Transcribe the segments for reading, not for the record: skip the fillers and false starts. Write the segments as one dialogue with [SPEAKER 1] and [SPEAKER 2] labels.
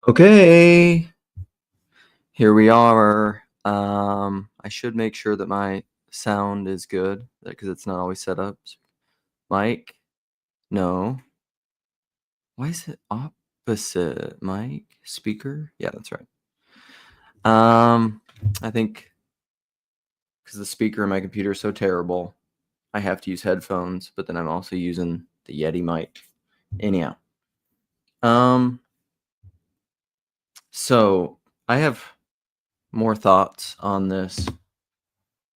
[SPEAKER 1] Okay, here we are. I should make sure that my sound is good because it's not always set up. Mic? No. Why is it opposite? Mic? Speaker? Yeah, that's right. I think because the speaker in my computer is so terrible, I have to use headphones, but then I'm also using the Yeti mic. Anyhow. So I have more thoughts on this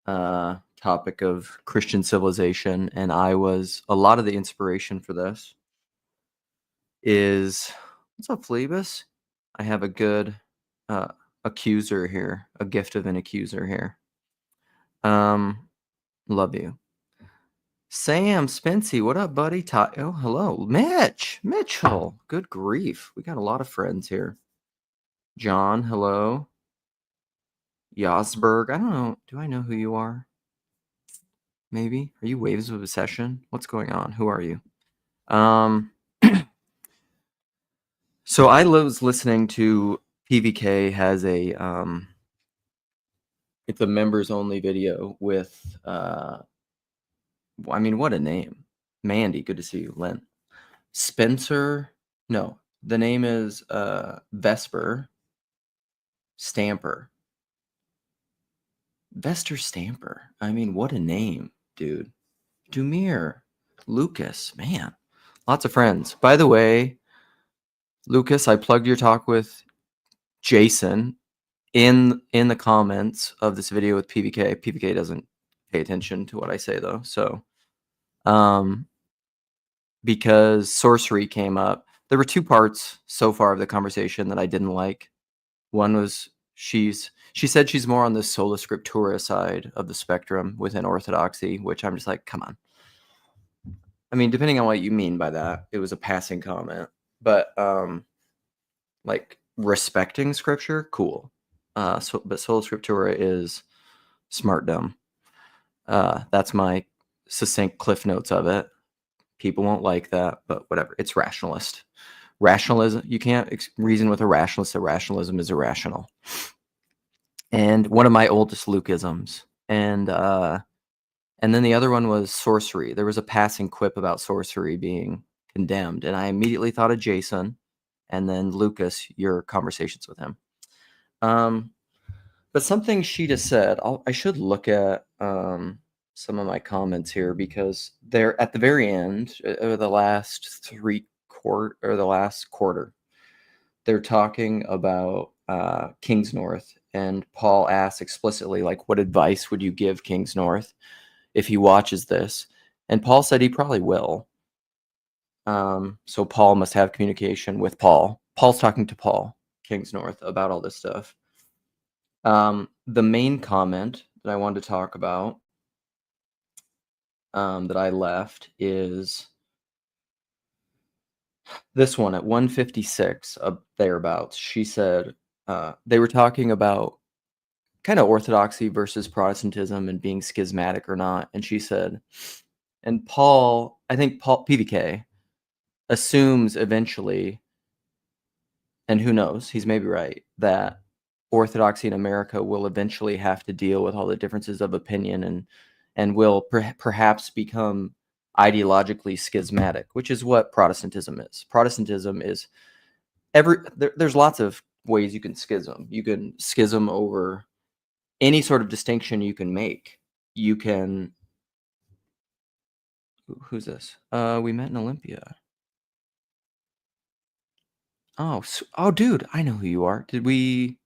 [SPEAKER 1] topic of Christian civilization, and a lot of the inspiration for this is, what's up, Phlebas? I have a good accuser here, a gift of an accuser here. Love you. Sam Spency, what up, buddy? Oh, hello. Mitchell, good grief. We got a lot of friends here. John, hello. Yasberg, I don't know. Do I know who you are? Maybe. Are you Waves of Obsession? What's going on? Who are you? So I was listening to PVK has it's a members only video with I mean, what a name. Mandy, good to see you. Len. Spencer, no, the name is Vesper Stamper. Vesper Stamper. I mean, what a name, dude. Dumir. Lucas, man. Lots of friends. By the way, Lucas, I plugged your talk with Jason in the comments of this video with PVK. PVK doesn't pay attention to what I say though. So because sorcery came up, there were two parts so far of the conversation that I didn't like. One was she said she's more on the sola scriptura side of the spectrum within Orthodoxy, which I'm just like, come on. I mean, depending on what you mean by that, it was a passing comment, but like respecting scripture, cool. But sola scriptura is smart dumb. That's my succinct cliff notes of it. People won't like that, but whatever. It's rationalist. Rationalism, you can't reason with a rationalist that rationalism is irrational. And one of my oldest Lukeisms. And then the other one was sorcery. There was a passing quip about sorcery being condemned, and I immediately thought of Jason, and then Lucas, your conversations with him. But something she just said, I should look at some of my comments here because they're at the very end, the last quarter, they're talking about Kingsnorth, and Paul asks explicitly, like, what advice would you give Kingsnorth if he watches this? And Paul said he probably will. So Paul must have communication with Paul. Paul's talking to Paul Kingsnorth about all this stuff. The main comment that I wanted to talk about that I left is this one at 156, thereabouts. She said they were talking about kind of Orthodoxy versus Protestantism and being schismatic or not. And she said, and Paul, I think Paul PVK assumes eventually, and who knows, he's maybe right, that Orthodoxy in America will eventually have to deal with all the differences of opinion and will perhaps become ideologically schismatic, which is what Protestantism is. Protestantism is there's lots of ways you can schism. You can schism over any sort of distinction you can make. You can, who's this? We met in Olympia. Oh, dude, I know who you are. We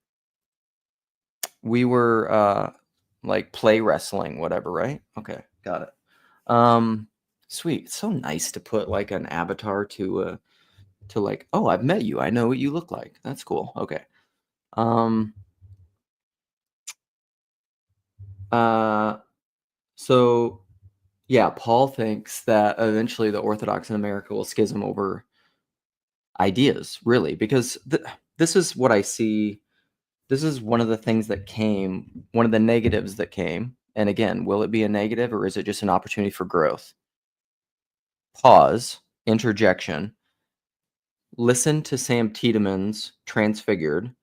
[SPEAKER 1] were like play wrestling, whatever, right? Okay, got it. Sweet. It's so nice to put like an avatar to like, oh, I've met you. I know what you look like. That's cool. Okay. So yeah, Paul thinks that eventually the Orthodox in America will schism over ideas, really, because this is what I see. This is one of the things that came, one of the negatives that came. And again, will it be a negative or is it just an opportunity for growth? Pause, interjection. listen to Sam Tiedemann's Transfigured,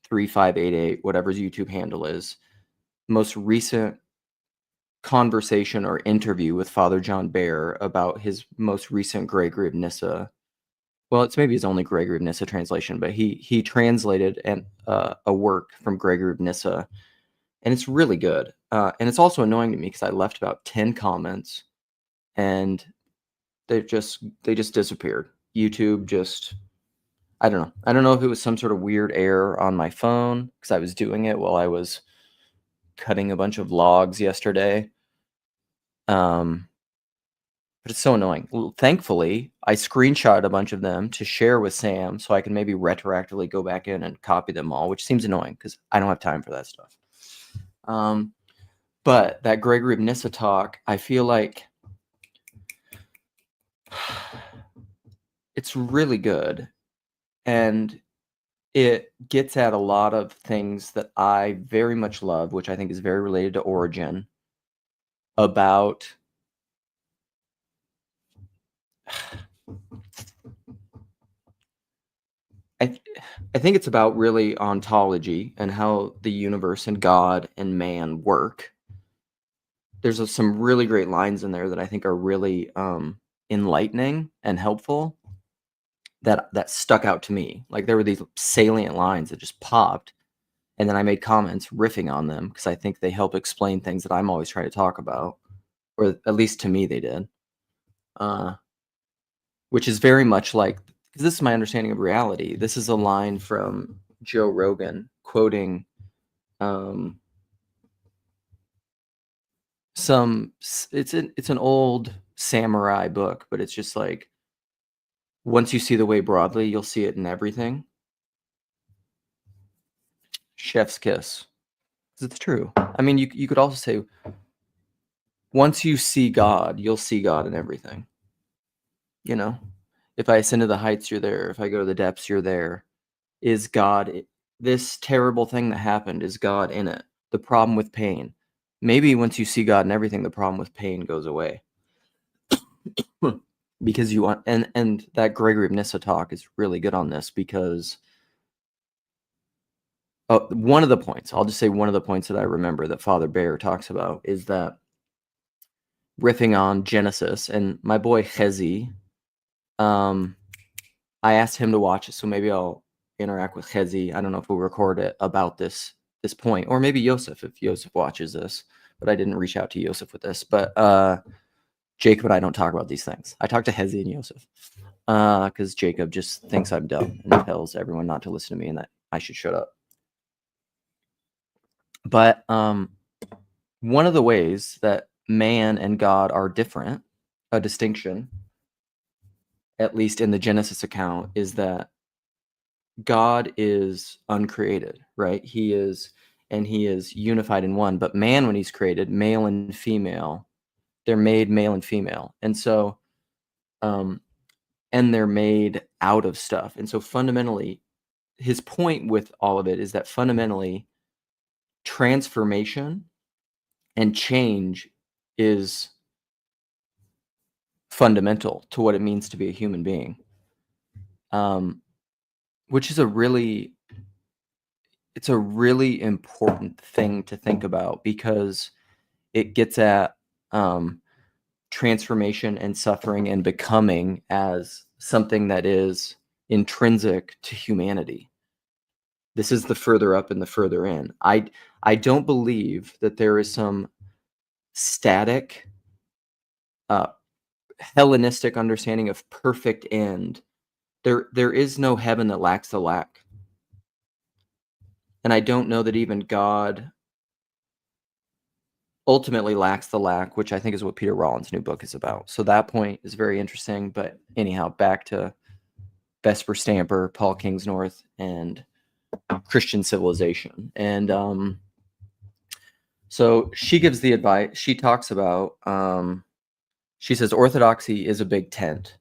[SPEAKER 1] 3588, whatever his YouTube handle is, most recent conversation or interview with Father John Baer about his most recent Gregory of Nyssa. Well, it's maybe his only Gregory of Nyssa translation, but he translated a work from Gregory of Nyssa, and it's really good. And it's also annoying to me because I left about 10 comments, and they just disappeared. YouTube just, I don't know. I don't know if it was some sort of weird error on my phone because I was doing it while I was cutting a bunch of logs yesterday. But it's so annoying. Thankfully, I screenshot a bunch of them to share with Sam so I can maybe retroactively go back in and copy them all, which seems annoying because I don't have time for that stuff. But that Gregory of Nyssa talk, I feel like it's really good. And it gets at a lot of things that I very much love, which I think is very related to Origin, about I think it's about really ontology and how the universe and God and man work. There's some really great lines in there that I think are really enlightening and helpful that stuck out to me. Like there were these salient lines that just popped, and then I made comments riffing on them because I think they help explain things that I'm always trying to talk about, or at least to me they did. Which is very much like, because this is my understanding of reality. This is a line from Joe Rogan quoting it's an old samurai book, but it's just like, once you see the way broadly, you'll see it in everything. Chef's kiss. 'Cause it's true. I mean, you could also say, once you see God, you'll see God in everything. You know, if I ascend to the heights, you're there. If I go to the depths, you're there. Is God this terrible thing that happened? Is God in it? The problem with pain. Maybe once you see God in everything, the problem with pain goes away. Because you want, and that Gregory of Nyssa talk is really good on this because one of the points, I'll just say one of the points that I remember that Father Baer talks about is that riffing on Genesis, and my boy Chezi, I asked him to watch it, so maybe I'll interact with Chezi. I don't know if we'll record it about this point, or maybe Yosef if Yosef watches this, but I didn't reach out to Yosef with this. But Jacob and I don't talk about these things. I talk to Chezi and Yosef because Jacob just thinks I'm dumb and tells everyone not to listen to me and that I should shut up. But one of the ways that man and God are different, a distinction, at least in the Genesis account, is that God is uncreated, right? He is unified in one. But man, when he's created, male and female, they're made male and female. And so, and they're made out of stuff. And so fundamentally, his point with all of it is that fundamentally, transformation and change is fundamental to what it means to be a human being, which is a really important thing to think about because it gets at transformation and suffering and becoming as something that is intrinsic to humanity. This is the further up and the further in. I don't believe that there is some static Hellenistic understanding of perfect end. There is no heaven that lacks the lack. And I don't know that even God ultimately lacks the lack, which I think is what Peter Rollins' new book is about. So that point is very interesting. But anyhow, back to Vesper Stamper, Paul Kingsnorth, and Christian civilization. And so she gives the advice. She talks about, she says, Orthodoxy is a big tent.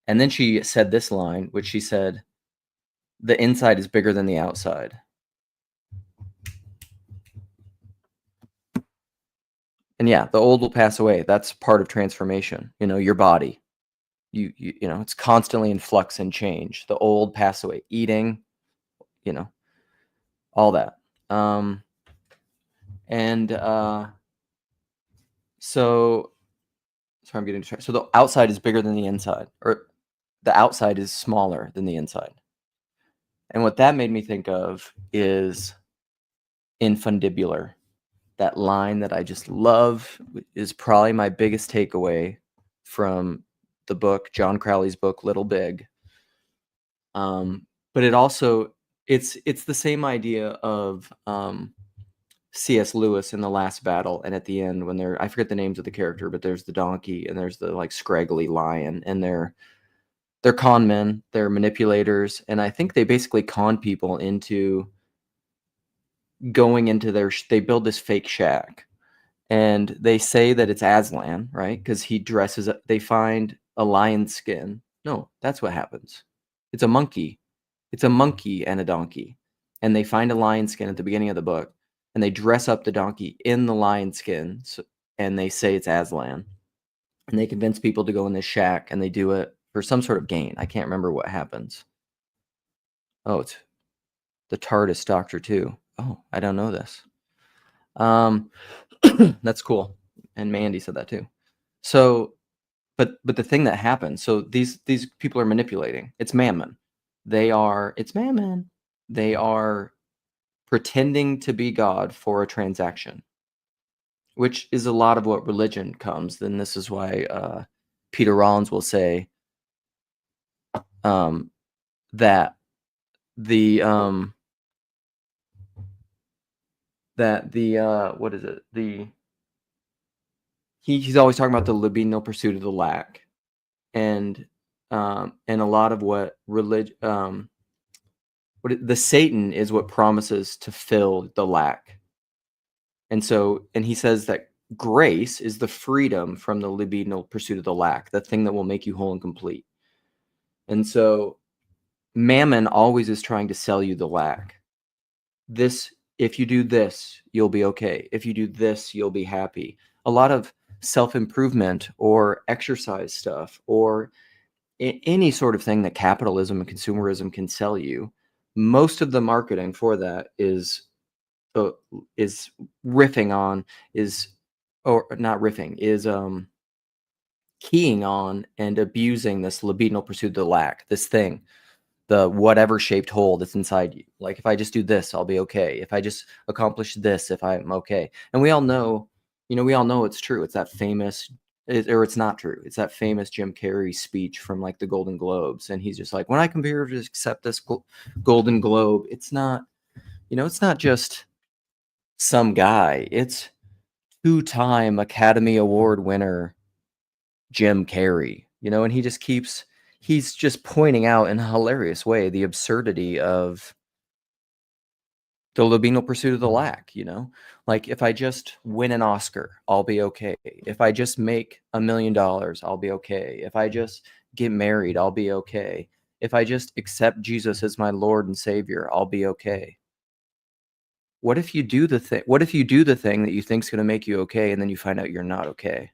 [SPEAKER 1] And then she said this line, which she said, the inside is bigger than the outside. And yeah, the old will pass away. That's part of transformation. You know, your body. You know, it's constantly in flux and change. The old pass away, eating, you know, all that. And so sorry, I'm getting distracted. So the outside is bigger than the inside, or the outside is smaller than the inside. And what that made me think of is infundibular. That line that I just love is probably my biggest takeaway from the book, John Crowley's book, Little Big. But it also, it's the same idea of C.S. Lewis in The Last Battle, and at the end when I forget the names of the character, but there's the donkey and there's the like scraggly lion, and they're con men, they're manipulators, and I think they basically con people into going into they build this fake shack, and they say that it's Aslan, right? Because he dresses up. They find a lion skin. No, that's what happens. It's a monkey. It's a monkey and a donkey, and they find a lion skin at the beginning of the book, and they dress up the donkey in the lion skin, and they say it's Aslan, and they convince people to go in this shack, and they do it for some sort of gain. I can't remember what happens. Oh, it's the TARDIS Doctor too. Oh, I don't know this. That's cool. And Mandy said that too. So, but the thing that happens, so these people are manipulating. It's mammon. It's mammon. They are pretending to be God for a transaction, which is a lot of what religion comes. Then this is why Peter Rollins will say that the what is it? He's always talking about the libidinal pursuit of the lack, and a lot of what religion, the Satan is what promises to fill the lack. And he says that grace is the freedom from the libidinal pursuit of the lack, the thing that will make you whole and complete. And so mammon always is trying to sell you the lack. If you do this, you'll be okay. If you do this, you'll be happy. A lot of self-improvement or exercise stuff or any sort of thing that capitalism and consumerism can sell you, most of the marketing for that is riffing on or not riffing, is keying on and abusing this libidinal pursuit of the lack, this thing, the whatever shaped hole that's inside you. Like, if I just do this, I'll be okay. If I just accomplish this, if I'm okay. And we all know it's true. It's that famous, or it's not true. It's that famous Jim Carrey speech from like the Golden Globes. And he's just like, when I come here to accept this Golden Globe, it's not just some guy. It's 2-time Academy Award winner Jim Carrey, and he's just pointing out in a hilarious way the absurdity of the libidinal pursuit of the lack, like, if I just win an Oscar, I'll be okay. If I just make $1 million, I'll be okay. If I just get married, I'll be okay. If I just accept Jesus as my Lord and Savior, I'll be okay. What if you do the thing that you think is going to make you okay, and then you find out you're not okay?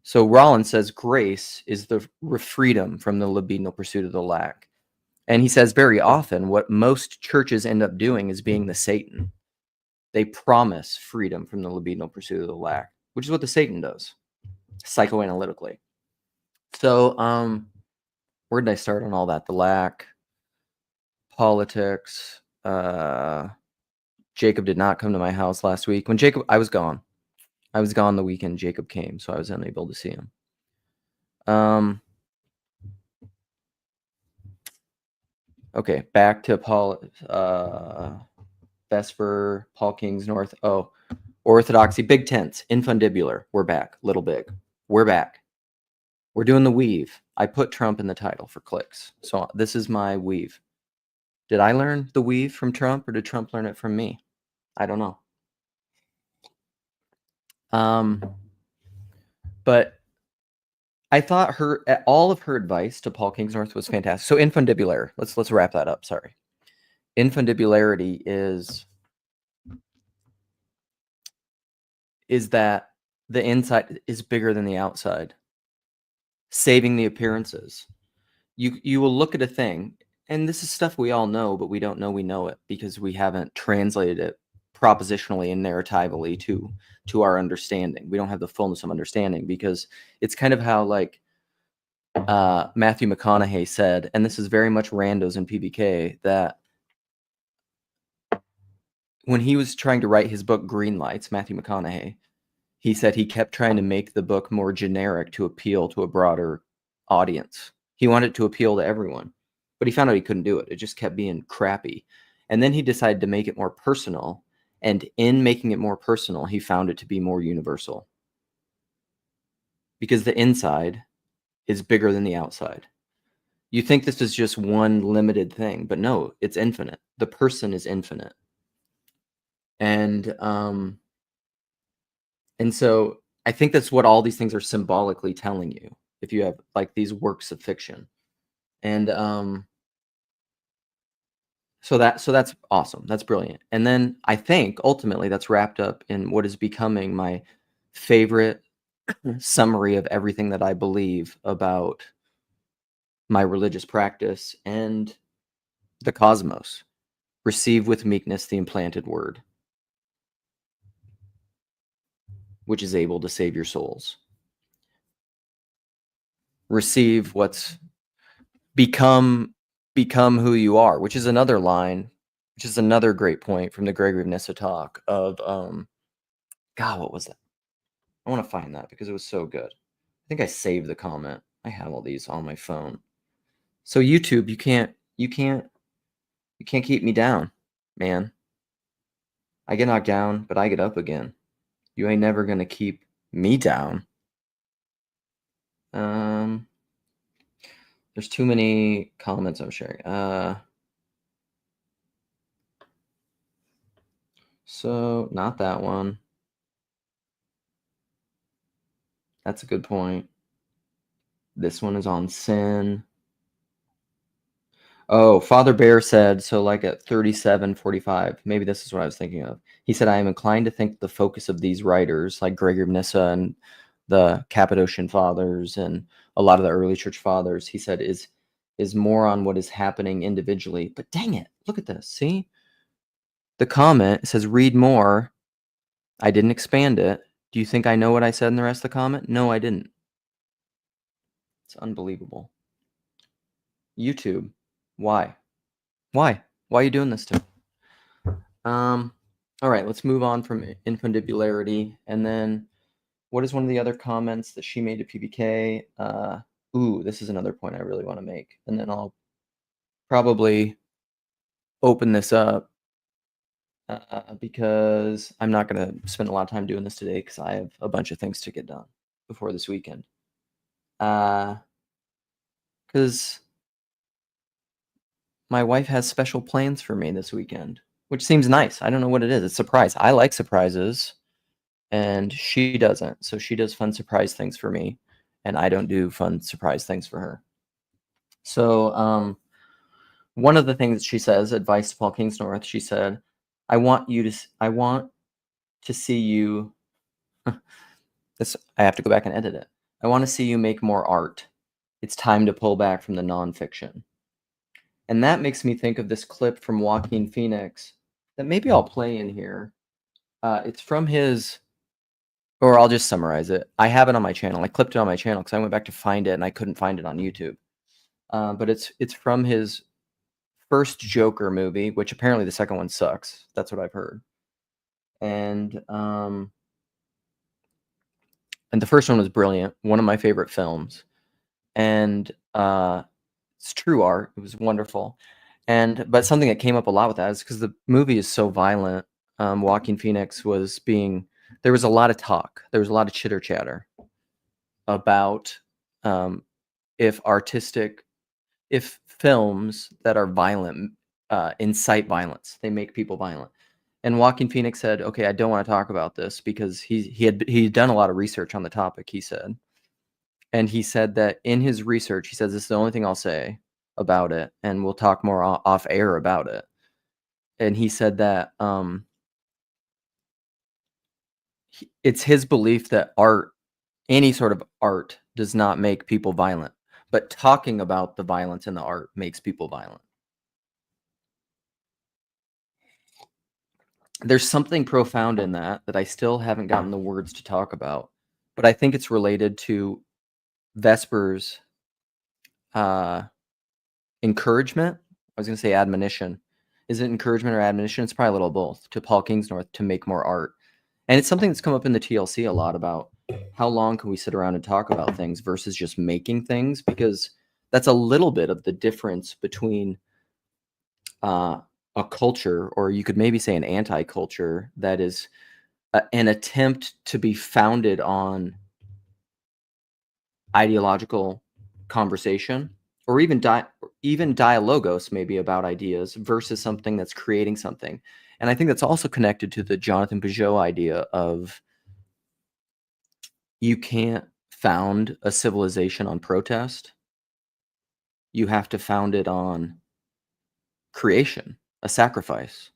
[SPEAKER 1] So Rollins says grace is the freedom from the libidinal pursuit of the lack. And he says very often what most churches end up doing is being the Satan. They promise freedom from the libidinal pursuit of the lack, which is what the Satan does, psychoanalytically. So where did I start on all that? The lack, politics. Jacob did not come to my house last week. I was gone. I was gone the weekend Jacob came, so I was unable to see him. Okay, back to Vesper, Paul Kingsnorth. Oh, Orthodoxy, big tents, infundibular. We're back. Little Big. We're back. We're doing the weave. I put Trump in the title for clicks. So this is my weave. Did I learn the weave from Trump, or did Trump learn it from me? I don't know. But I thought all of her advice to Paul Kingsnorth was fantastic. So infundibular. Let's wrap that up. Sorry. Infundibularity is that the inside is bigger than the outside. saving the appearances. You will look at a thing, and this is stuff we all know, but we don't know we know it because we haven't translated it propositionally and narratively to our understanding. We don't have the fullness of understanding because it's kind of how like Matthew McConaughey said, and this is very much randos in PBK, that when he was trying to write his book Green Lights, Matthew McConaughey, he said he kept trying to make the book more generic to appeal to a broader audience. He wanted to appeal to everyone, but he found out he couldn't do it. It just kept being crappy. And then he decided to make it more personal. And in making it more personal, he found it to be more universal. Because the inside is bigger than the outside. You think this is just one limited thing, but no, it's infinite. The person is infinite. And so I think that's what all these things are symbolically telling you if you have like these works of fiction. And so that's awesome. That's brilliant. And then I think ultimately that's wrapped up in what is becoming my favorite summary of everything that I believe about my religious practice and the cosmos. Receive with meekness the implanted word, which is able to save your souls. Receive what's become who you are, which is another line, which is another great point from the Gregory of Nyssa talk of God, what was that? I want to find that because it was so good. I think I saved the comment. I have all these on my phone. So YouTube, you can't keep me down, man. I get knocked down, but I get up again. You ain't never gonna keep me down. There's too many comments I'm sharing. So not that one. That's a good point. This one is on sin. Oh, Father Bear said, so like at 37:45, maybe this is what I was thinking of. He said, I am inclined to think the focus of these writers, like Gregory of Nyssa and the Cappadocian Fathers and a lot of the early church fathers, he said, is more on what is happening individually. But dang it, look at this. See? The comment says, read more. I didn't expand it. Do you think I know what I said in the rest of the comment? No, I didn't. It's unbelievable. YouTube, why? Why? Why are you doing this to me? All right, let's move on from infundibularity. And then what is one of the other comments that she made to PBK? Ooh, this is another point I really want to make. And then I'll probably open this up because I'm not going to spend a lot of time doing this today because I have a bunch of things to get done before this weekend. Because my wife has special plans for me this weekend, which seems nice. I don't know what it is. It's a surprise. I like surprises, and she doesn't. So she does fun surprise things for me, and I don't do fun surprise things for her. So one of the things she says, advice to Paul Kingsnorth, she said, I want to see you. This I have to go back and edit it. I want to see you make more art. It's time to pull back from the nonfiction. And that makes me think of this clip from Joaquin Phoenix that maybe I'll play in here. It's from his, or I'll just summarize it. I have it on my channel. I clipped it on my channel because I went back to find it and I couldn't find it on YouTube. But it's from his first Joker movie, which apparently the second one sucks. That's what I've heard. And the first one was brilliant. One of my favorite films. And it's true art. It was wonderful. But something that came up a lot with that is because the movie is so violent. Joaquin Phoenix there was a lot of talk. There was a lot of chitter chatter about if films that are violent incite violence, they make people violent. And Joaquin Phoenix said, okay, I don't want to talk about this because he'd done a lot of research on the topic, he said. And he said that in his research, he says, this is the only thing I'll say about it, and we'll talk more off air about it. And he said that it's his belief that art, any sort of art, does not make people violent, but talking about the violence in the art makes people violent. There's something profound in that I still haven't gotten the words to talk about, but I think it's related to Vesper's encouragement. I was going to say admonition. Is it encouragement or admonition? It's probably a little of both to Paul Kingsnorth to make more art. And it's something that's come up in the TLC a lot about how long can we sit around and talk about things versus just making things, because that's a little bit of the difference between a culture, or you could maybe say an anti-culture, that is an attempt to be founded on ideological conversation, or even dialogos, maybe about ideas, versus something that's creating something. And I think that's also connected to the Jonathan Peugeot idea of you can't found a civilization on protest. You have to found it on creation, a sacrifice.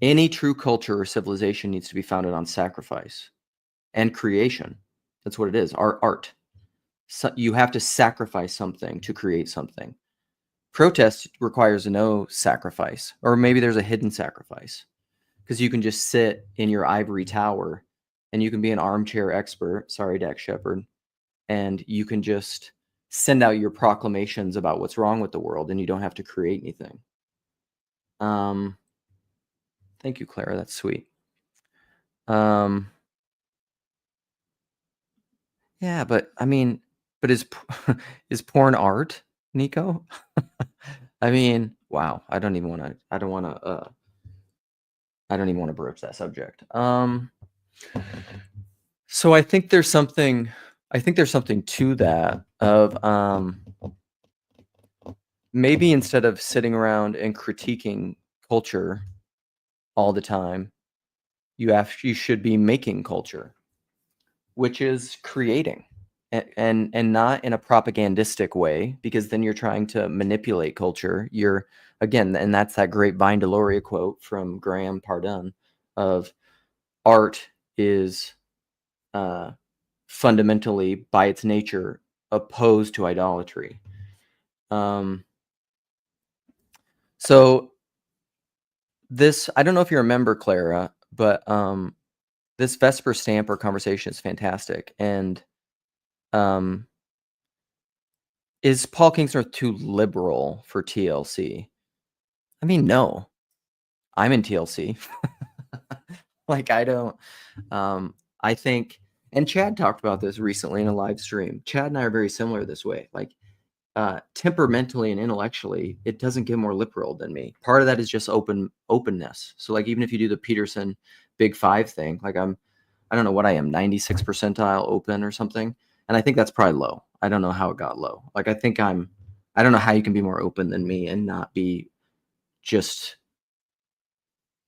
[SPEAKER 1] Any true culture or civilization needs to be founded on sacrifice and creation. That's what it is. Art. So you have to sacrifice something to create something. Protest requires no sacrifice, or maybe there's a hidden sacrifice, because you can just sit in your ivory tower and you can be an armchair expert. Sorry, Dax Shepard. And you can just send out your proclamations about what's wrong with the world, and you don't have to create anything. Thank you, Clara. That's sweet. Yeah, but I mean, but is porn art, Nico? I mean, wow. I don't even want to broach that subject. So I think there's something to that of maybe instead of sitting around and critiquing culture all the time, you should be making culture, which is creating, and not in a propagandistic way, because then you're trying to manipulate culture. You're, again, and that's that great Vine Deloria quote from Graham Pardun of art is fundamentally, by its nature, opposed to idolatry. So this, I don't know if you remember, Clara, but this Vesper Stamper conversation is fantastic. And is Paul Kingsnorth too liberal for TLC? I mean, no. I'm in TLC. Like, I don't. I think, and Chad talked about this recently in a live stream. Chad and I are very similar this way. Like, temperamentally and intellectually, it doesn't get more liberal than me. Part of that is just openness. So, like, even if you do the Peterson Big Five thing, like I don't know what I am, 96 percentile open or something. And I think that's probably low. I don't know how it got low. Like, I don't know how you can be more open than me and not be just,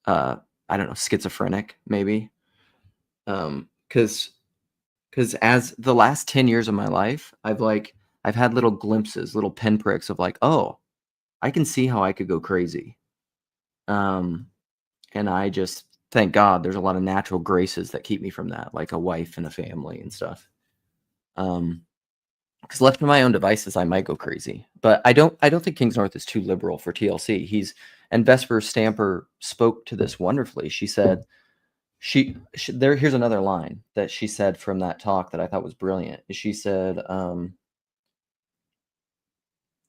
[SPEAKER 1] I don't know, schizophrenic, maybe. Because as the last 10 years of my life, I've had little glimpses, little pinpricks of like, oh, I can see how I could go crazy. And I just, thank God, there's a lot of natural graces that keep me from that, like a wife and a family and stuff. Because left to my own devices, I might go crazy. But I don't think Kingsnorth is too liberal for TLC. And Vesper Stamper spoke to this wonderfully. She said, here's another line that she said from that talk that I thought was brilliant. She said,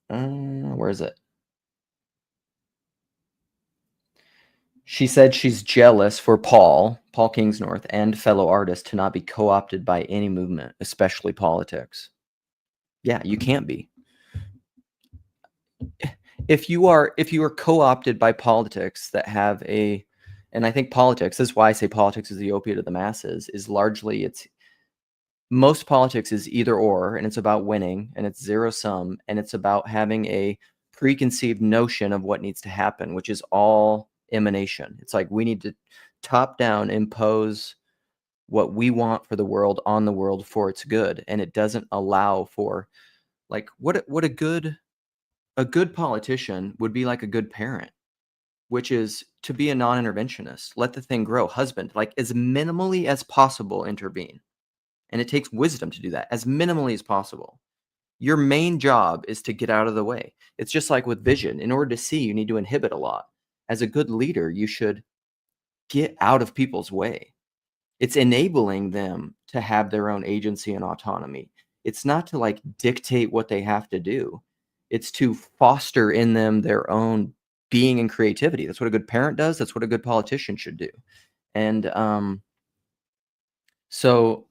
[SPEAKER 1] where is it? She said she's jealous for Paul Kingsnorth, and fellow artists to not be co-opted by any movement, especially politics. Yeah, you can't be. If you are co-opted by politics that have and I think politics, this is why I say politics is the opiate of the masses, is largely, most politics is either or, and it's about winning, and it's zero sum, and it's about having a preconceived notion of what needs to happen, which is all emanation. It's like we need to top down impose what we want for the world on the world for its good, and it doesn't allow for, like, what a good politician would be, like a good parent, which is to be a non-interventionist, let the thing grow, husband, like as minimally as possible intervene. And it takes wisdom to do that as minimally as possible. Your main job is to get out of the way. It's just like with vision. In order to see, you need to inhibit a lot. As a good leader, you should get out of people's way. It's enabling them to have their own agency and autonomy. It's not to like dictate what they have to do. It's to foster in them their own being and creativity. That's what a good parent does. That's what a good politician should do. And so,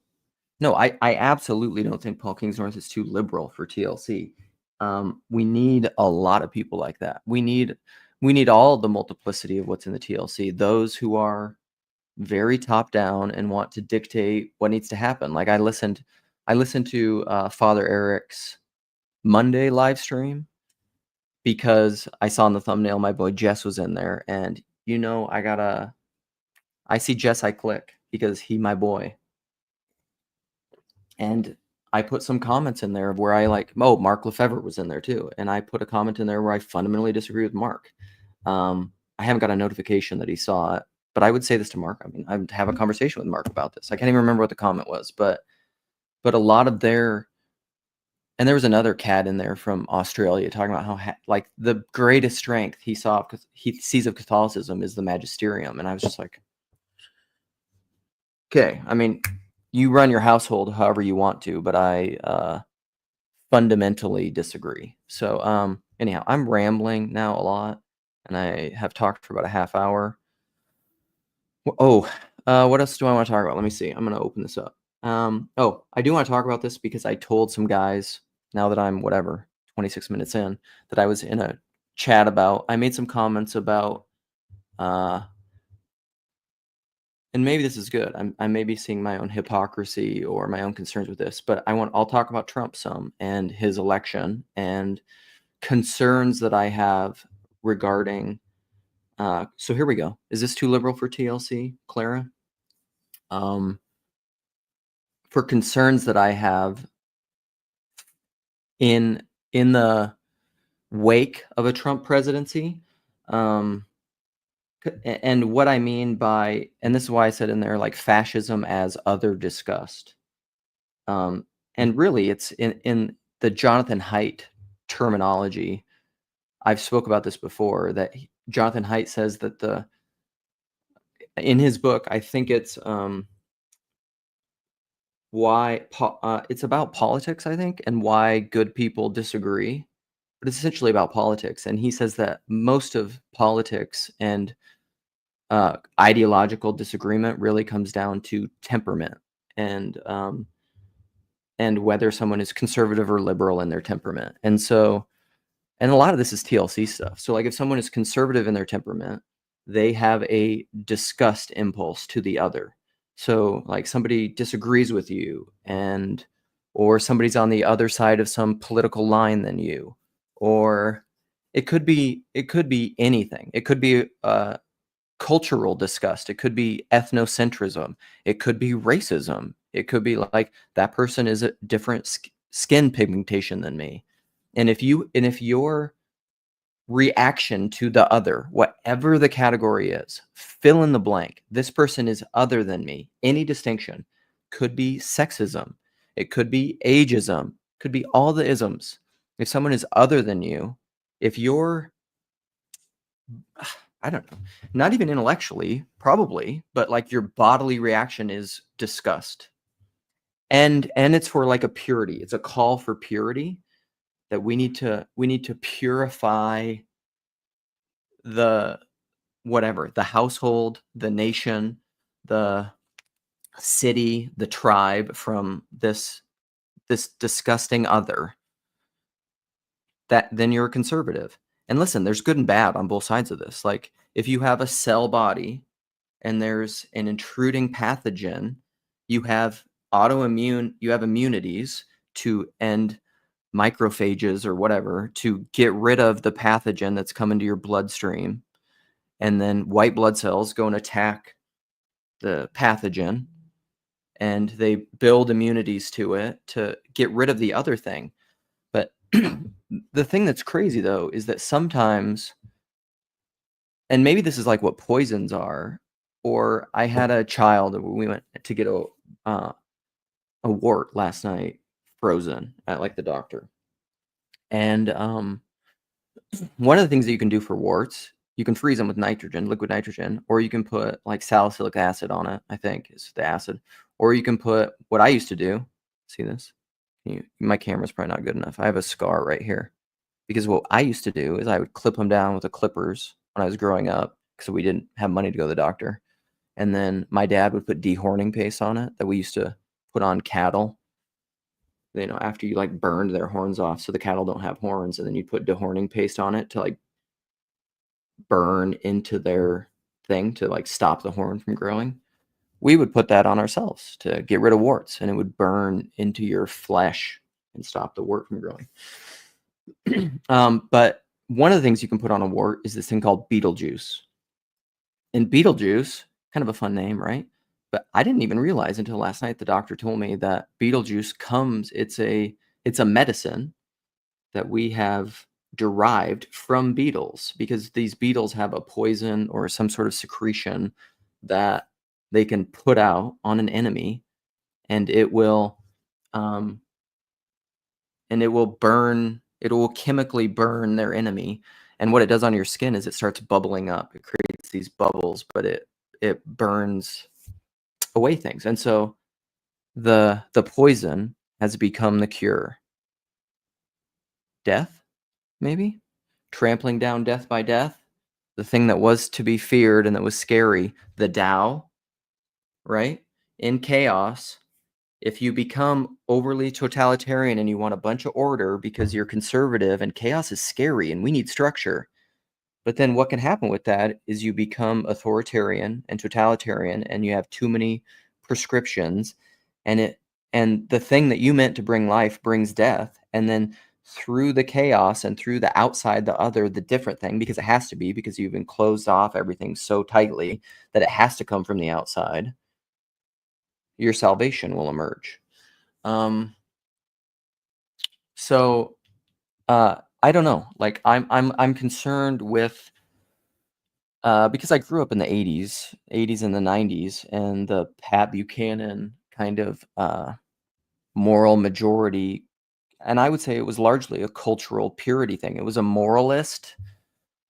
[SPEAKER 1] no, I absolutely don't think Paul Kingsnorth is too liberal for TLC. We need a lot of people like that. We need all the multiplicity of what's in the TLC. Those who are very top down and want to dictate what needs to happen. Like I listened to Father Eric's Monday live stream because I saw in the thumbnail my boy Jess was in there, and I see Jess, I click because he my boy. And I put some comments in there of where I Mark Lefebvre was in there too. And I put a comment in there where I fundamentally disagree with Mark. I haven't got a notification that he saw it, but I would say this to Mark. I mean, I would have a conversation with Mark about this. I can't even remember what the comment was, but a lot of and there was another cat in there from Australia talking about how the greatest strength he sees of Catholicism is the magisterium. And I was just like, okay, I mean, you run your household however you want to, but I fundamentally disagree. So anyhow, I'm rambling now a lot, and I have talked for about a half hour. What else do I want to talk about? Let me see. I'm going to open this up. I do want to talk about this because I told some guys, now that I'm 26 minutes in, that I was in a chat about, I made some comments about, and maybe this is good. I may be seeing my own hypocrisy or my own concerns with this, but I'll talk about Trump some and his election and concerns that I have regarding. So here we go. Is this too liberal for TLC, Clara? For concerns that I have in the wake of a Trump presidency, and what I mean by, and this is why I said in there, like fascism as other disgust. And really it's in the Jonathan Haidt terminology. I've spoke about this before, that Jonathan Haidt says that in his book, I think it's it's about politics, I think, and why good people disagree, but it's essentially about politics. And he says that most of politics and ideological disagreement really comes down to temperament and whether someone is conservative or liberal in their temperament. And a lot of this is TLC stuff. So like if someone is conservative in their temperament, they have a disgust impulse to the other. So like somebody disagrees with you or somebody's on the other side of some political line than you, or it could be anything. It could be cultural disgust. It could be ethnocentrism. It could be racism. It could be like that person is a different skin pigmentation than me. And if your reaction to the other, whatever the category is, fill in the blank. This person is other than me. Any distinction could be sexism. It could be ageism. Could be all the isms. If someone is other than you, if you're, I don't know, not even intellectually, probably, but like your bodily reaction is disgust. And it's for like a purity. It's a call for purity, that we need to purify the household, the nation, the city, the tribe from this disgusting other. That then you're a conservative. And listen, there's good and bad on both sides of this. Like if you have a cell body and there's an intruding pathogen, you have immunities to end macrophages or whatever to get rid of the pathogen that's come into your bloodstream. And then white blood cells go and attack the pathogen, and they build immunities to it to get rid of the other thing. But the thing that's crazy though is that sometimes, and maybe this is like what poisons are, or I had a child, we went to get a wart last night, frozen at like the doctor. And one of the things that you can do for warts, you can freeze them with nitrogen, liquid nitrogen, or you can put like salicylic acid on it, I think is the acid. Or you can put what I used to do. See this? My camera's probably not good enough. I have a scar right here. Because what I used to do is I would clip them down with the clippers when I was growing up because we didn't have money to go to the doctor. And then my dad would put dehorning paste on it that we used to put on cattle, after you like burned their horns off so the cattle don't have horns, and then you put dehorning paste on it to like burn into their thing to like stop the horn from growing. We would put that on ourselves to get rid of warts, and it would burn into your flesh and stop the wart from growing. But one of the things you can put on a wart is this thing called Beetlejuice. And Beetlejuice, kind of a fun name, right? But I didn't even realize until last night the doctor told me that Beetlejuice it's a medicine that we have derived from beetles, because these beetles have a poison or some sort of secretion that they can put out on an enemy, and it will burn. It will chemically burn their enemy, and what it does on your skin is it starts bubbling up. It creates these bubbles, but it burns away things, and so the poison has become the cure. Death, maybe? Trampling down death by death, the thing that was to be feared and that was scary, the Tao, right? In chaos, if you become overly totalitarian and you want a bunch of order because you're conservative, and chaos is scary and we need structure, but then what can happen with that is you become authoritarian and totalitarian, and you have too many prescriptions, and the thing that you meant to bring life brings death, and then through the chaos and through the outside, the different thing, because it has to be, because you've enclosed off everything so tightly that it has to come from the outside, your salvation will emerge. So I don't know. Like I'm concerned with because I grew up in the 80s and the 90s, and the Pat Buchanan kind of moral majority, and I would say it was largely a cultural purity thing. It was a moralist.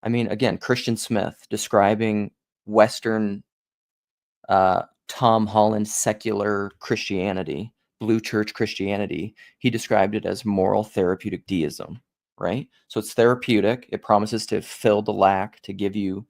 [SPEAKER 1] I mean, again, Christian Smith describing Western Tom Holland secular Christianity, blue church Christianity, he described it as moral therapeutic deism, right? So it's therapeutic. It promises to fill the lack, to give you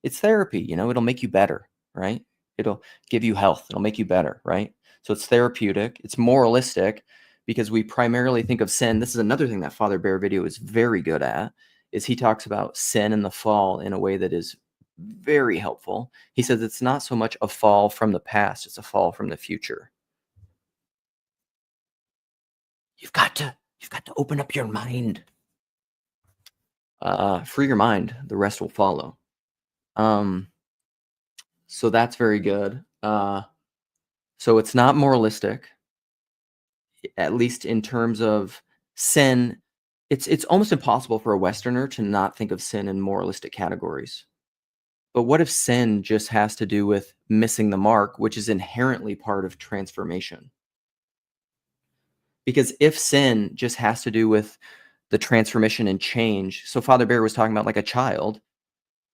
[SPEAKER 1] it's therapy, it'll make you better, right? It'll give you health. It'll make you better, right? So it's therapeutic. It's moralistic, because we primarily think of sin. This is another thing that Father Bear Video is very good at, is he talks about sin and the fall in a way that is very helpful. He says it's not so much a fall from the past, it's a fall from the future. You've got to open up your mind. Free your mind, the rest will follow. So that's very good. So it's not moralistic, at least in terms of sin. It's almost impossible for a Westerner to not think of sin in moralistic categories. But what if sin just has to do with missing the mark, which is inherently part of transformation? Because if sin just has to do with the transformation and change, so Father Bear was talking about like a child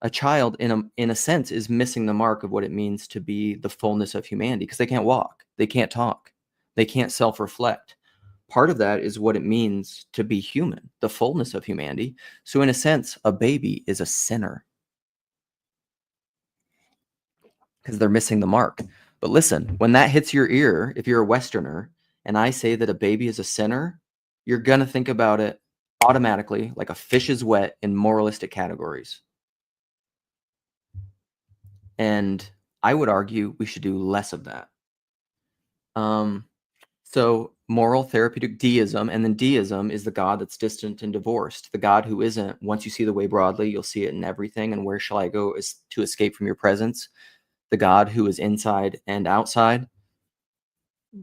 [SPEAKER 1] in a sense is missing the mark of what it means to be the fullness of humanity, because they can't walk, they can't talk, they can't self-reflect. Part of that is what it means to be human, the fullness of humanity. So in a sense, a baby is a sinner, because they're missing the mark. But listen, when that hits your ear, if you're a Westerner, and I say that a baby is a sinner, you're going to think about it automatically like a fish is wet in moralistic categories. And I would argue we should do less of that. So moral therapeutic deism, and then deism is the God that's distant and divorced, the God who isn't, once you see the way broadly, you'll see it in everything, and where shall I go is to escape from your presence. The God who is inside and outside,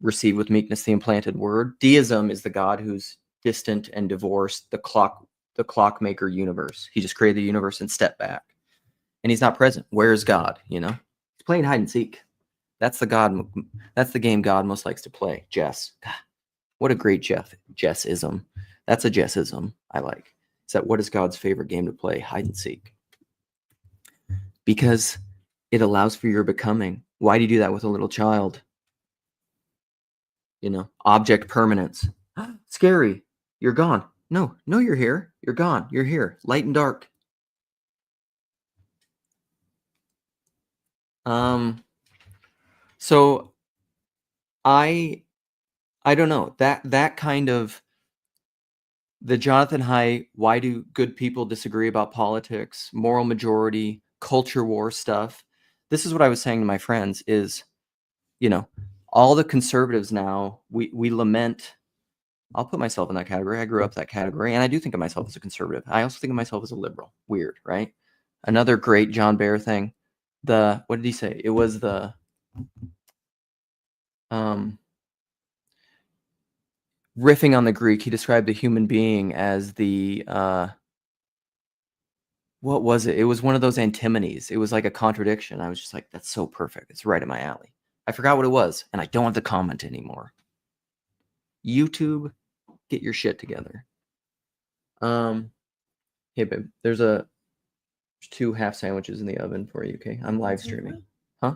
[SPEAKER 1] receive with meekness the implanted word. Deism is the God who's distant and divorced, the clockmaker universe. He just created the universe and stepped back, and he's not present. Where is God? He's playing hide and seek. That's the game God most likes to play. Chess. God, what a great Jessism. That's a Jessism I like. It's that what is God's favorite game to play? Hide and seek. Because it allows for your becoming. Why do you do that with a little child? Object permanence. Scary. You're gone. No, you're here. You're gone. You're here. Light and dark. So I don't know. That kind of the Jonathan Haidt, why do good people disagree about politics, moral majority, culture war stuff. This is what I was saying to my friends is, all the conservatives now, we lament. I'll put myself in that category. I grew up that category, and I do think of myself as a conservative. I also think of myself as a liberal. Weird, right? Another great John Bear thing. What did he say? It was the riffing on the Greek. He described the human being as the what was it? It was one of those antinomies. It was like a contradiction. I was just like, that's so perfect. It's right in my alley. I forgot what it was, and I don't have to comment anymore. YouTube, get your shit together. Hey babe, there's 2 half sandwiches in the oven for you, okay? I'm live streaming. Huh?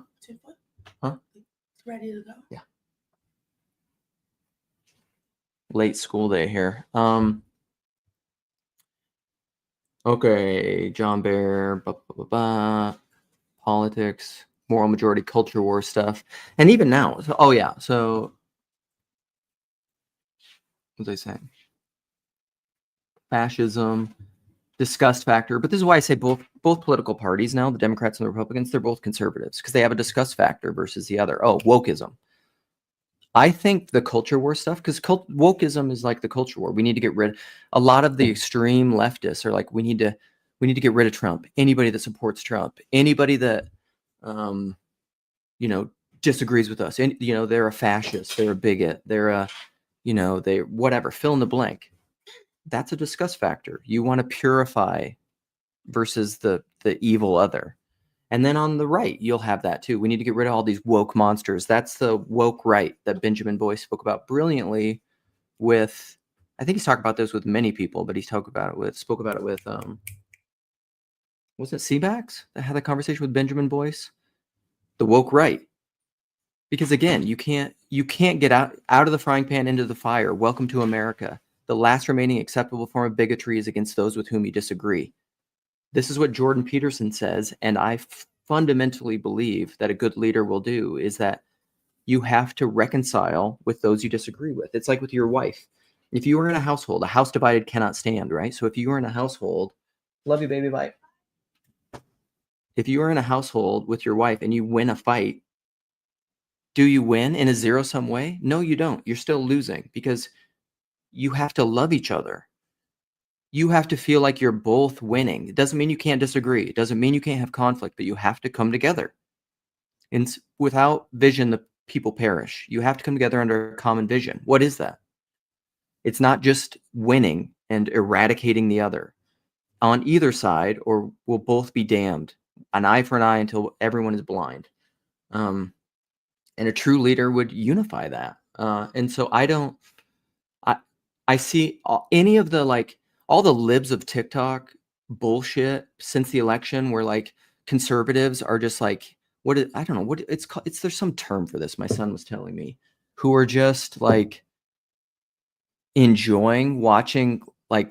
[SPEAKER 1] Huh?
[SPEAKER 2] It's ready to go.
[SPEAKER 1] Yeah. Late school day here. Okay, John Bear, politics, moral majority, culture war stuff. And even now, so what was I saying? Fascism, disgust factor. But this is why I say both political parties now, the Democrats and the Republicans, they're both conservatives because they have a disgust factor versus the other. Oh, wokeism. I think the culture war stuff, because wokeism is like the culture war. We need to get rid. A lot of the extreme leftists are like, we need to get rid of Trump. Anybody that supports Trump, anybody that, disagrees with us, and they're a fascist, they're a bigot, they're a, they whatever, fill in the blank. That's a disgust factor. You want to purify versus the evil other. And then on the right, you'll have that too. We need to get rid of all these woke monsters. That's the woke right that Benjamin Boyce spoke about brilliantly with, I think he's talked about this with many people, but he spoke about it with, was it Seabax that had the conversation with Benjamin Boyce? The woke right. Because again, you can't get out of the frying pan into the fire. Welcome to America. The last remaining acceptable form of bigotry is against those with whom you disagree. This is what Jordan Peterson says, and I fundamentally believe that a good leader will do is that you have to reconcile with those you disagree with. It's like with your wife. If you are in a household, a house divided cannot stand, right? So if you are in a household, love you, baby, bye. If you are in a household with your wife and you win a fight, do you win in a zero-sum way? No, you don't. You're still losing because you have to love each other. You have to feel like you're both winning. It doesn't mean you can't disagree. It doesn't mean you can't have conflict, but you have to come together. And without vision, the people perish. You have to come together under a common vision. What is that? It's not just winning and eradicating the other on either side, or we'll both be damned. An eye for an eye until everyone is blind. And a true leader would unify that. And so I see any of the all the libs of TikTok bullshit since the election where conservatives are just I don't know what it's called. There's some term for this. My son was telling me, who are just enjoying watching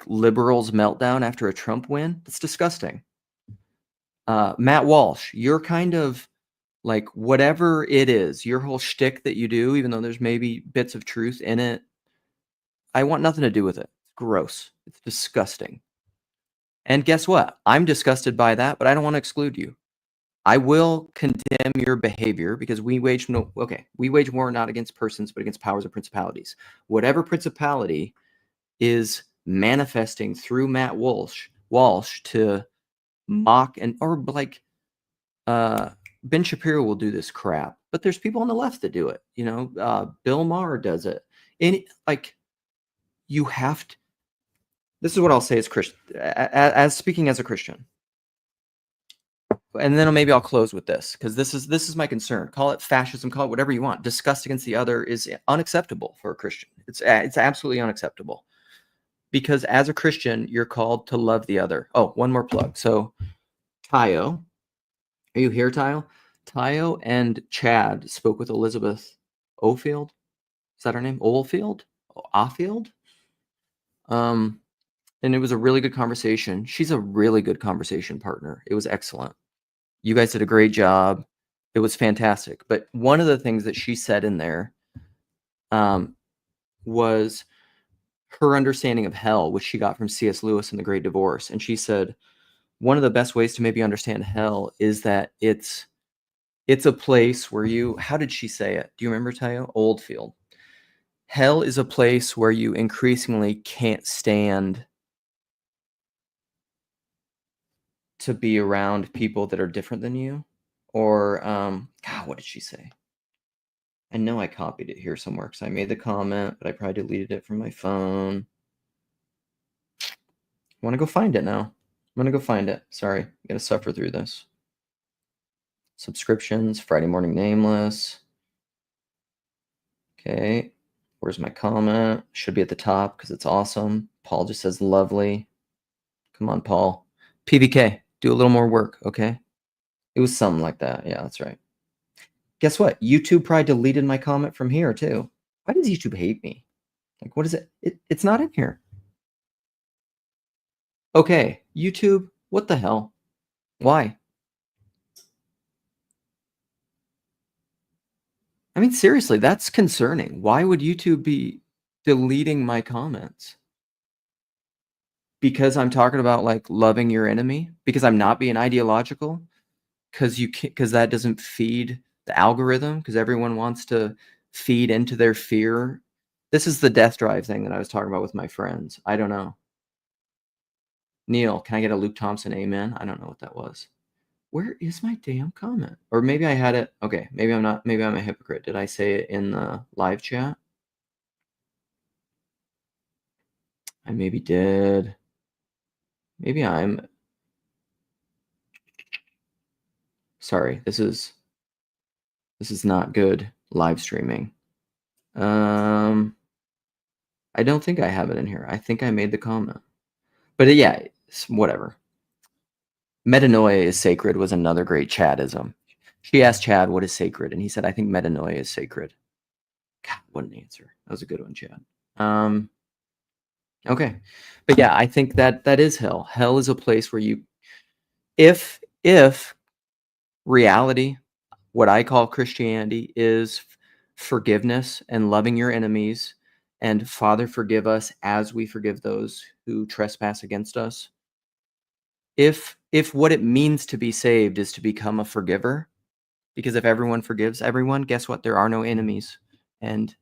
[SPEAKER 1] liberals meltdown after a Trump win. That's disgusting. Matt Walsh, you're kind of whatever it is, your whole shtick that you do, even though there's maybe bits of truth in it, I want nothing to do with it. It's gross. It's disgusting. And guess what? I'm disgusted by that, but I don't want to exclude you. I will condemn your behavior because we wage war not against persons, but against powers and principalities. Whatever principality is manifesting through Matt Walsh to mock Ben Shapiro will do this crap, but there's people on the left that do it. Bill Maher does it. You have to. This is what I'll say as Christian, as speaking as a Christian. and then maybe I'll close with this, because this is my concern. Call it fascism, call it whatever you want. Disgust against the other is unacceptable for a Christian. It's absolutely unacceptable, because as a Christian, you're called to love the other. Oh, one more plug. So Tayo, are you here, Tayo? Tayo and Chad spoke with Elizabeth Ofield. Is that her name? Oldfield? Offield? And it was a really good conversation. She's a really good conversation partner. It was excellent. You guys did a great job. It was fantastic. But one of the things that she said in there was her understanding of hell, which she got from C.S. Lewis in The Great Divorce. And she said, one of the best ways to maybe understand hell is that it's a place where you, how did she say it? Do you remember, Tayo? Oldfield. Hell is a place where you increasingly can't stand to be around people that are different than you. Or, God, what did she say? I know I copied it here somewhere because I made the comment, but I probably deleted it from my phone. I want to go find it now. I'm going to go find it. Sorry, I got to suffer through this. Subscriptions, Friday Morning Nameless. Okay, where's my comment? Should be at the top because it's awesome. Paul just says lovely. Come on, Paul. PVK, do a little more work, okay? It was something like that. Yeah, that's right. Guess what? YouTube probably deleted my comment from here too. Why does YouTube hate me? Like, what is it? It's not in here. Okay, YouTube, what the hell? Why? I mean, seriously, that's concerning. Why would YouTube be deleting my comments? Because I'm talking about like loving your enemy? Because I'm not being ideological? Because that doesn't feed the algorithm? Because everyone wants to feed into their fear? This is the death drive thing that I was talking about with my friends. I don't know. Neil, can I get a Luke Thompson amen? I don't know what that was. Where is my damn comment? Or maybe I had it. Okay, maybe I'm not. Maybe I'm a hypocrite. Did I say it in the live chat? I maybe did. Maybe I'm. Sorry, this is not good live streaming. I don't think I have it in here. I think I made the comment. But yeah, whatever. Metanoia is sacred was another great Chadism. She asked Chad, what is sacred? And he said, I think metanoia is sacred. God, what an answer. That was a good one, Chad. Okay. But yeah, I think that is hell. Hell is a place where you, if reality, what I call Christianity, is forgiveness and loving your enemies and Father, forgive us as we forgive those who trespass against us. If what it means to be saved is to become a forgiver, because if everyone forgives everyone, guess what? There are no enemies. And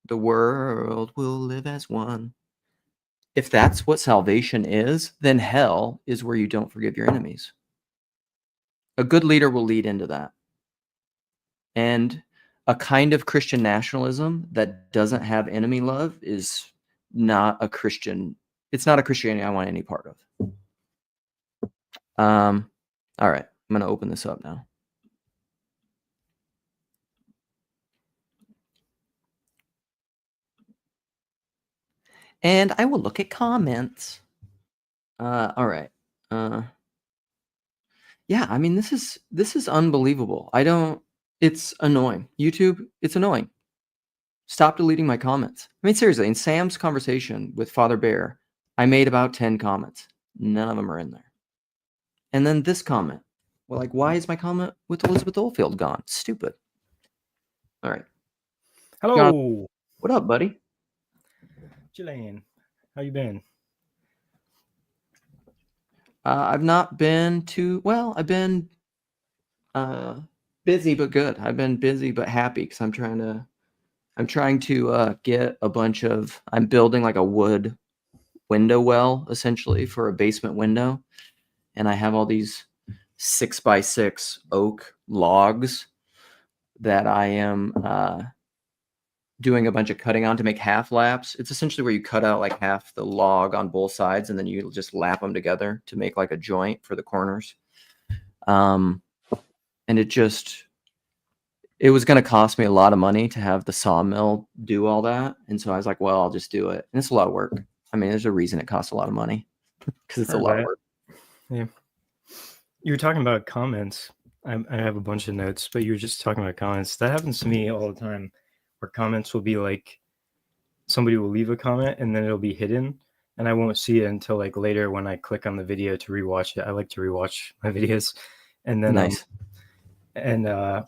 [SPEAKER 1] the world will live as one. If that's what salvation is, then hell is where you don't forgive your enemies. A good leader will lead into that. And a kind of Christian nationalism that doesn't have enemy love is not a Christian. It's not a Christianity I want any part of. All right, I'm going to open this up now. And I will look at comments. All right. Yeah, I mean, this is unbelievable. It's annoying. YouTube, it's annoying. Stop deleting my comments. I mean, seriously, in Sam's conversation with Father Bear, I made about 10 comments. None of them are in there. And then this comment. Well, like, why is my comment with Elizabeth Oldfield gone? Stupid. All right.
[SPEAKER 2] Hello.
[SPEAKER 1] John, what up, buddy?
[SPEAKER 2] Jillian, how you been?
[SPEAKER 1] I've not been too well. I've been busy but good. I've been busy but happy because I'm trying to get a bunch of. I'm building like a wood window well, essentially, for a basement window, and I have all these 6x6 oak logs that I am doing a bunch of cutting on to make half laps. It's essentially where you cut out like half the log on both sides and then you just lap them together to make like a joint for the corners. and it was going to cost me a lot of money to have the sawmill do all that, and so I was like, well, I'll just do it. And it's a lot of work. I mean, there's a reason it costs a lot of money because it's a lot of work.
[SPEAKER 2] Yeah. You were talking about comments. I have a bunch of notes, but you were just talking about comments. That happens to me all the time, where comments will be like, somebody will leave a comment and then it'll be hidden, and I won't see it until like later when I click on the video to rewatch it. I like to rewatch my videos, and then
[SPEAKER 1] Nice.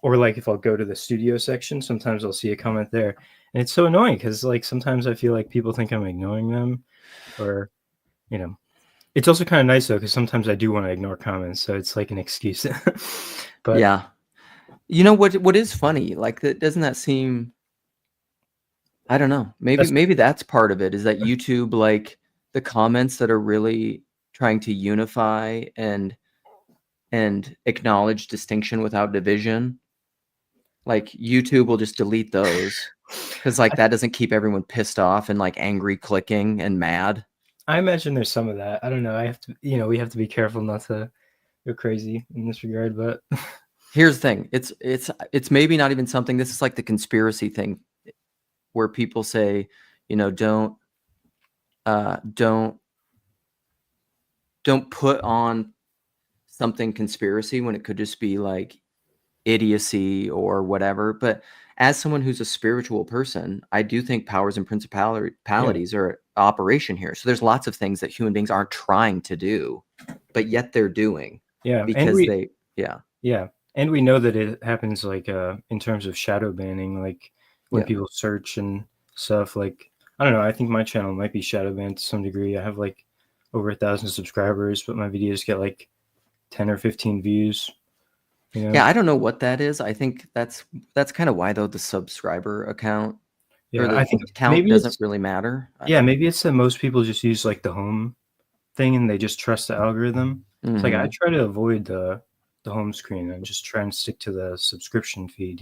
[SPEAKER 2] Or like if I'll go to the studio section, sometimes I'll see a comment there, and it's so annoying because like sometimes I feel like people think I'm ignoring them, or it's also kind of nice though because sometimes I do want to ignore comments, so it's like an excuse. But
[SPEAKER 1] yeah, you know what is funny? Like, doesn't that seem? I don't know. Maybe that's part of it. Is that YouTube, like the comments that are really trying to unify and acknowledge distinction without division? Like YouTube will just delete those because like that doesn't keep everyone pissed off and like angry clicking and mad.
[SPEAKER 2] I imagine there's some of that. I don't know. I have to, we have to be careful not to go crazy in this regard. But
[SPEAKER 1] here's the thing: it's maybe not even something. This is like the conspiracy thing, where people say, don't put on something conspiracy when it could just be like idiocy or whatever. But as someone who's a spiritual person, I do think powers and principalities are operation here. So there's lots of things that human beings aren't trying to do, but yet they're doing.
[SPEAKER 2] Yeah,
[SPEAKER 1] because
[SPEAKER 2] and we know that it happens like in terms of shadow banning, like when people search and stuff. Like I don't know, I think my channel might be shadow banned to some degree. I have like over 1,000 subscribers, but my videos get like 10 or 15 views.
[SPEAKER 1] Yeah, I don't know what that is. I think that's kind of why though the subscriber account or the
[SPEAKER 2] I think
[SPEAKER 1] count doesn't really matter.
[SPEAKER 2] Maybe it's that most people just use like the home thing and they just trust the algorithm. It's like I try to avoid the home screen and just try and stick to the subscription feed,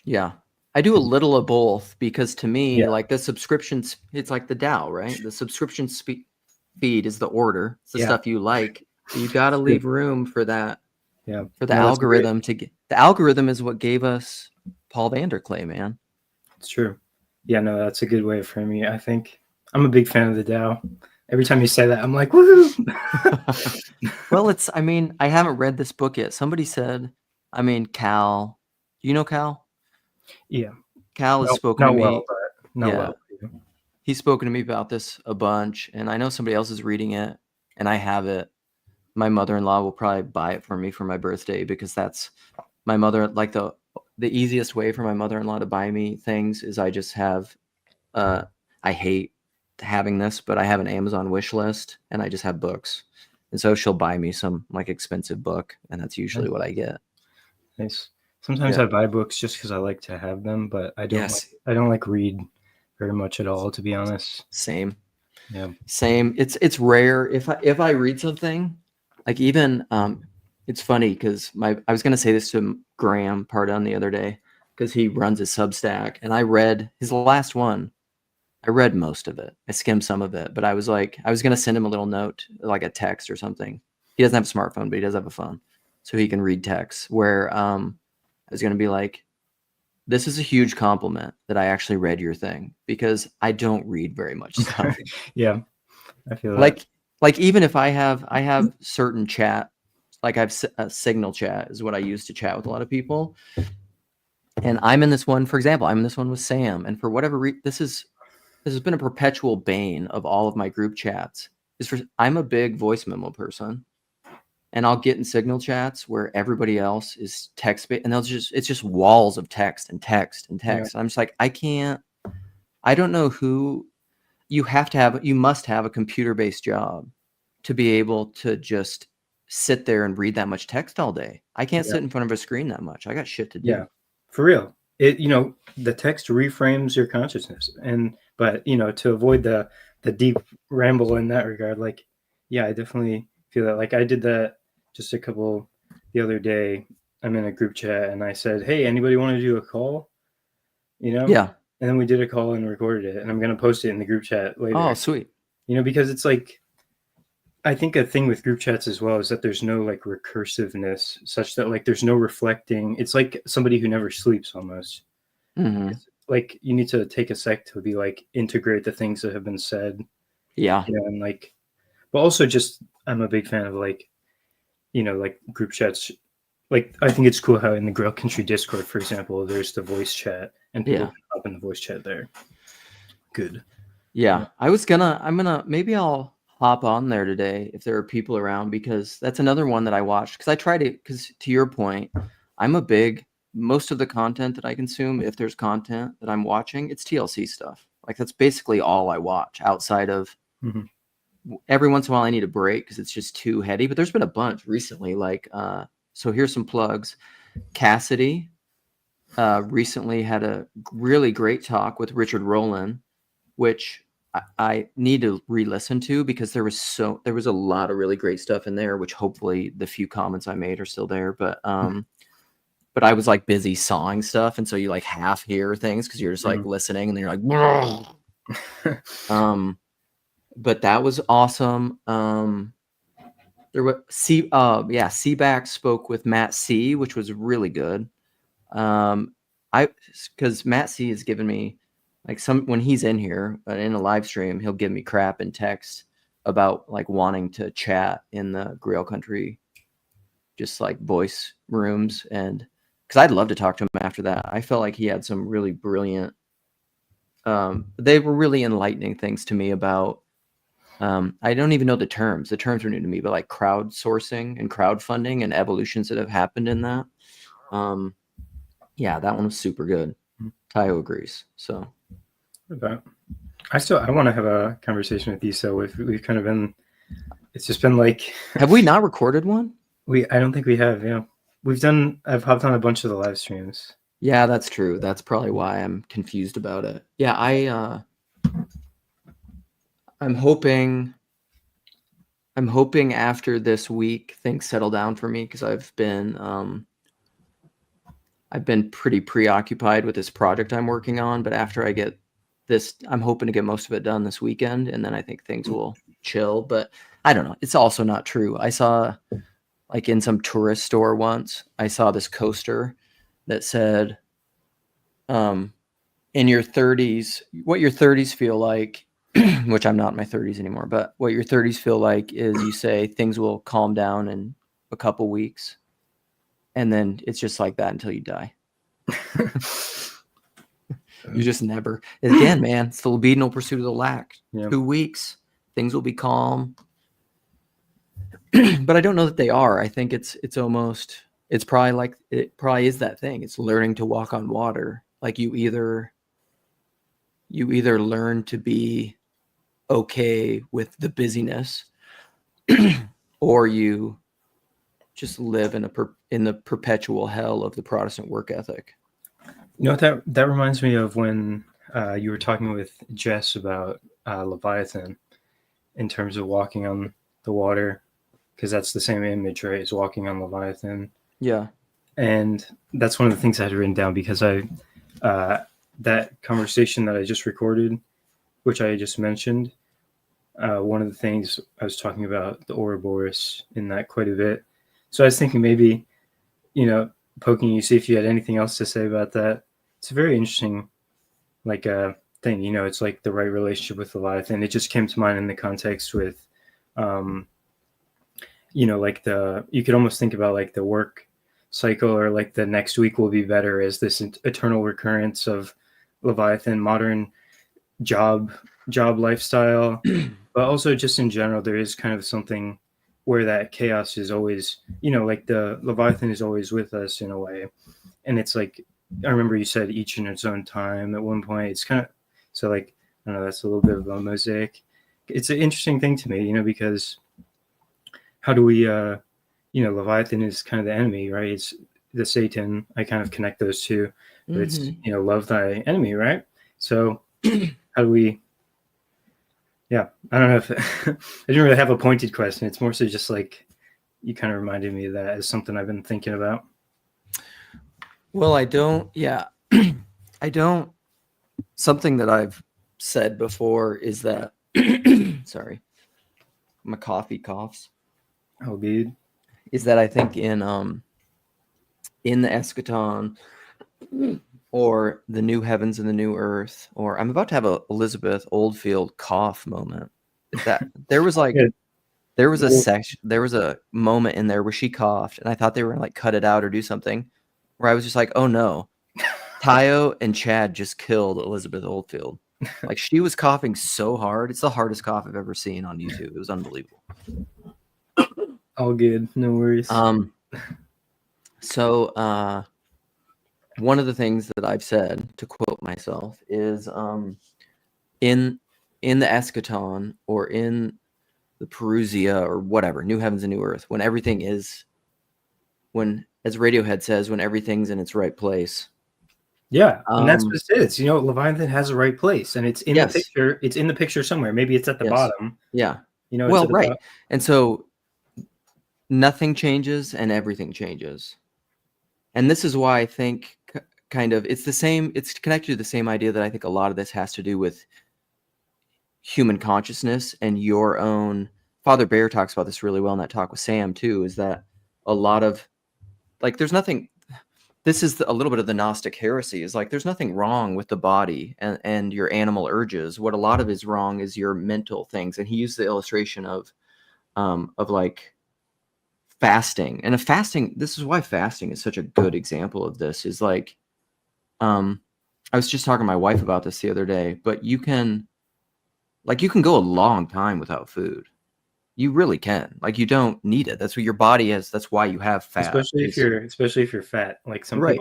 [SPEAKER 1] Yeah. I do a little of both because to me, like the subscriptions, it's like the DAO, right? The subscription feed is the order. It's the stuff you like. You got to leave room for that.
[SPEAKER 2] Yeah.
[SPEAKER 1] For the algorithm to get. The algorithm is what gave us Paul Vanderklay, man.
[SPEAKER 2] It's true. Yeah, no, that's a good way of framing it. I think I'm a big fan of the DAO. Every time you say that, I'm like, woohoo!
[SPEAKER 1] Well, I mean, I haven't read this book yet. Somebody said, Cal. Do you know Cal?
[SPEAKER 2] Yeah.
[SPEAKER 1] Cal has spoken to me.
[SPEAKER 2] Well, but not well.
[SPEAKER 1] He's spoken to me about this a bunch, and I know somebody else is reading it, and I have it. My mother-in-law will probably buy it for me for my birthday because that's my mother. Like the easiest way for my mother-in-law to buy me things is I just have. I hate having this, but I have an Amazon wish list, and I just have books, and so she'll buy me some like expensive book, and that's usually what I get.
[SPEAKER 2] Nice. Sometimes I buy books just because I like to have them, but I don't. I don't like read very much at all, to be honest.
[SPEAKER 1] Same.
[SPEAKER 2] Yeah.
[SPEAKER 1] Same. It's rare if I read something, like even it's funny because I was gonna say this to Graham Pardon the other day because he runs his Substack, and I read his last one. I read most of it. I skimmed some of it, but I was gonna send him a little note, like a text or something. He doesn't have a smartphone, but he does have a phone, so he can read text. Where I was gonna be like, this is a huge compliment that I actually read your thing because I don't read very much stuff.
[SPEAKER 2] Yeah, I feel that.
[SPEAKER 1] Like even if I have certain chat, like I've a Signal chat is what I use to chat with a lot of people. And I'm in this one, for example, I'm in this one with Sam. And for whatever reason, this has been a perpetual bane of all of my group chats. I'm a big voice memo person. And I'll get in Signal chats where everybody else is text based, and it's just walls of text and text and text. Yeah. And I'm just like, I don't know who you must have a computer-based job to be able to just sit there and read that much text all day. I can't sit in front of a screen that much. I got shit to do.
[SPEAKER 2] Yeah, for real. The text reframes your consciousness, but to avoid the deep ramble in that regard, like, yeah, I definitely feel that. Like I did that just the other day. I'm in a group chat and I said, hey, anybody want to do a call?
[SPEAKER 1] Yeah.
[SPEAKER 2] And then we did a call and recorded it, and I'm going to post it in the group chat later.
[SPEAKER 1] Oh, sweet.
[SPEAKER 2] Because it's like, I think a thing with group chats as well is that there's no like recursiveness, such that like there's no reflecting. It's like somebody who never sleeps almost.
[SPEAKER 1] Hmm.
[SPEAKER 2] It's like you need to take a sec to be like integrate the things that have been said,
[SPEAKER 1] Yeah.
[SPEAKER 2] and like, but also just I'm a big fan of like, like group chats. Like I think it's cool how in the Grail Country Discord, for example, there's the voice chat and people
[SPEAKER 1] Yeah.
[SPEAKER 2] can hop in the voice chat there. Good.
[SPEAKER 1] Yeah. Maybe I'll hop on there today if there are people around, because that's another one that I watched. Because to your point, most of the content that I consume, if there's content that I'm watching, it's TLC stuff. Like that's basically all I watch outside of
[SPEAKER 2] Mhm.
[SPEAKER 1] every once in a while I need a break because it's just too heady. But there's been a bunch recently. So here's some plugs. Cassidy recently had a really great talk with Richard Rowland, which I need to re-listen to because there was a lot of really great stuff in there, which hopefully the few comments I made are still there. But I was like busy sawing stuff, and so you like half hear things because you're just like listening, and then you're like, but that was awesome. There was Seaback spoke with Matt C, which was really good. Because Matt C has given me like when he's in here in a live stream, he'll give me crap in text about like wanting to chat in the Grail Country, just like voice rooms, and because I'd love to talk to him after that. I felt like he had some really brilliant. They were really enlightening things to me about. I don't even know the terms. The terms were new to me, but like crowdsourcing and crowdfunding and evolutions that have happened in that. Yeah, that one was super good. Tayo agrees. So
[SPEAKER 2] About I want to have a conversation with you. So we've kind of been. It's just been like.
[SPEAKER 1] have we not recorded one?
[SPEAKER 2] I don't think we have. Yeah, I've hopped on a bunch of the live streams.
[SPEAKER 1] Yeah, that's true. That's probably why I'm confused about it. Yeah, I'm hoping after this week things settle down for me because I've been pretty preoccupied with this project I'm working on. But after I get this, I'm hoping to get most of it done this weekend, and then I think things will chill. But I don't know. It's also not true. I saw like in some tourist store once, I saw this coaster that said, in your 30s, what your 30s feel like, which I'm not in my 30s anymore, but what your 30s feel like is you say things will calm down in a couple weeks, and then it's just like that until you die. You just never, again, man, it's the libidinal pursuit of the lack.
[SPEAKER 2] Yeah.
[SPEAKER 1] 2 weeks, things will be calm. But I don't know that they are. I think it's probably like, it probably is that thing. It's learning to walk on water. Like you either learn to be okay with the busyness or you just live in the perpetual hell of the Protestant work ethic.
[SPEAKER 2] That reminds me of when you were talking with Jess about Leviathan in terms of walking on the water, because that's the same image, right? Is walking on Leviathan.
[SPEAKER 1] Yeah.
[SPEAKER 2] And that's one of the things I had written down because that conversation that I just recorded, which I just mentioned, one of the things I was talking about the Ouroboros in that quite a bit. So I was thinking maybe, poking you, see if you had anything else to say about that. It's a very interesting, like, thing. It's like the right relationship with Leviathan. It just came to mind in the context with, like you could almost think about like the work cycle or like the next week will be better as this eternal recurrence of Leviathan, modern job lifestyle, but also just in general, there is kind of something where that chaos is always, like the Leviathan is always with us in a way. And it's like, I remember you said each in its own time at one point. It's kind of, so like, I don't know, that's a little bit of a mosaic. It's an interesting thing to me, because how do we, Leviathan is kind of the enemy, right? It's the Satan. I kind of connect those two, but it's, love thy enemy, right? So how do we, yeah, I don't know if I didn't really have a pointed question. It's more so just like you kind of reminded me of that as something I've been thinking about.
[SPEAKER 1] Well, I don't, something that I've said before is that, sorry, my coffee coughs,
[SPEAKER 2] Oh, dude.
[SPEAKER 1] is that I think in the eschaton, or the new heavens and the new earth, or I'm about to have a Elizabeth Oldfield cough moment. That there was like
[SPEAKER 2] Yeah.
[SPEAKER 1] there was a
[SPEAKER 2] Well,
[SPEAKER 1] section, there was a moment in there where she coughed, and I thought they were gonna like cut it out or do something, where I was just like, oh no, Tayo and Chad just killed Elizabeth Oldfield. Like, she was coughing so hard. It's the hardest cough I've ever seen on YouTube. It was unbelievable.
[SPEAKER 2] all good. No worries.
[SPEAKER 1] So one of the things that I've said, to quote myself, is in the eschaton, or in the Perusia, or whatever, new heavens and new earth, when everything is, when, as Radiohead says, when everything's in its right place.
[SPEAKER 2] Yeah, and that's what it is. You know, Leviathan has a right place, and it's in the
[SPEAKER 1] Yes.
[SPEAKER 2] picture. It's in the picture somewhere. Maybe it's at the
[SPEAKER 1] Yes.
[SPEAKER 2] bottom.
[SPEAKER 1] Yeah.
[SPEAKER 2] You know, it's
[SPEAKER 1] Well,
[SPEAKER 2] at the
[SPEAKER 1] right.
[SPEAKER 2] bottom.
[SPEAKER 1] And so nothing changes and everything changes. And this is why I think kind of it's the same, it's connected to the same idea that I think a lot of this has to do with human consciousness and your own. Father Bear talks about this really well in that talk with Sam too, is that a lot of, like, there's nothing, this is a little bit of the Gnostic heresy, is like there's nothing wrong with the body and your animal urges. What a lot of is wrong is your mental things. And he used the illustration of like fasting. And fasting, this is why fasting is such a good example of this, is like, I was just talking to my wife about this the other day, but you can go a long time without food. You really can. Like, you don't need it. That's what your body is. That's why you have fat.
[SPEAKER 2] Especially if you're fat. Like some
[SPEAKER 1] Right.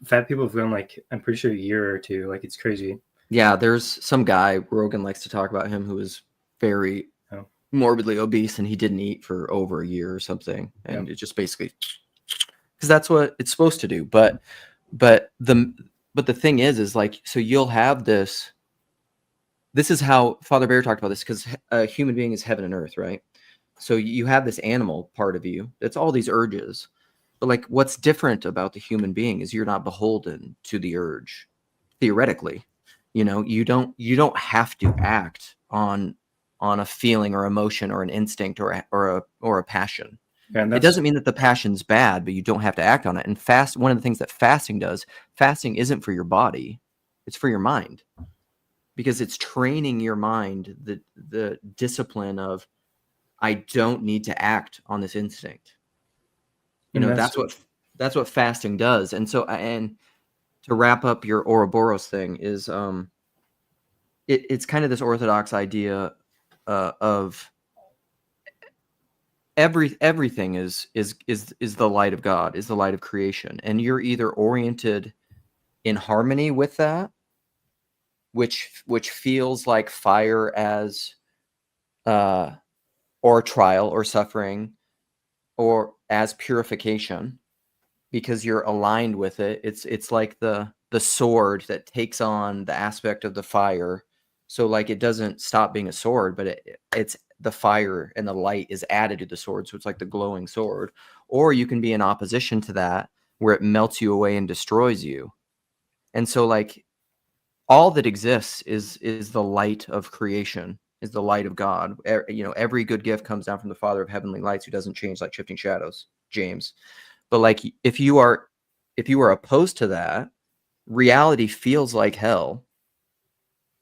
[SPEAKER 2] fat people have gone like, I'm pretty sure, a year or two. Like, it's crazy.
[SPEAKER 1] Yeah, there's some guy, Rogan likes to talk about him, who was very morbidly obese, and he didn't eat for over a year or something. And it just basically, because that's what it's supposed to do. But the thing is like, so you'll have this. This is how Father Bear talked about this, because a human being is heaven and earth, right? So you have this animal part of you. That's all these urges. But like, what's different about the human being is you're not beholden to the urge, theoretically. You know, you don't have to act on a feeling or emotion or an instinct or a passion.
[SPEAKER 2] Yeah,
[SPEAKER 1] It doesn't mean that the passion's bad, but you don't have to act on it. And one of the things that fasting does, fasting isn't for your body, it's for your mind. Because it's training your mind the discipline of, I don't need to act on this instinct. You know, that's what fasting does. And so, and to wrap up your Ouroboros thing, is it's kind of this Orthodox idea of everything is the light of God, is the light of creation, and you're either oriented in harmony with that, which feels like fire as or trial or suffering, or as purification, because you're aligned with it. It's like the sword that takes on the aspect of the fire. So like, it doesn't stop being a sword, but it's the fire and the light is added to the sword. So it's like the glowing sword. Or you can be in opposition to that, where it melts you away and destroys you. And so like, all that exists is the light of creation, is the light of God. You know, every good gift comes down from the Father of heavenly lights, who doesn't change like shifting shadows, James. But like, if you are opposed to that, reality feels like hell.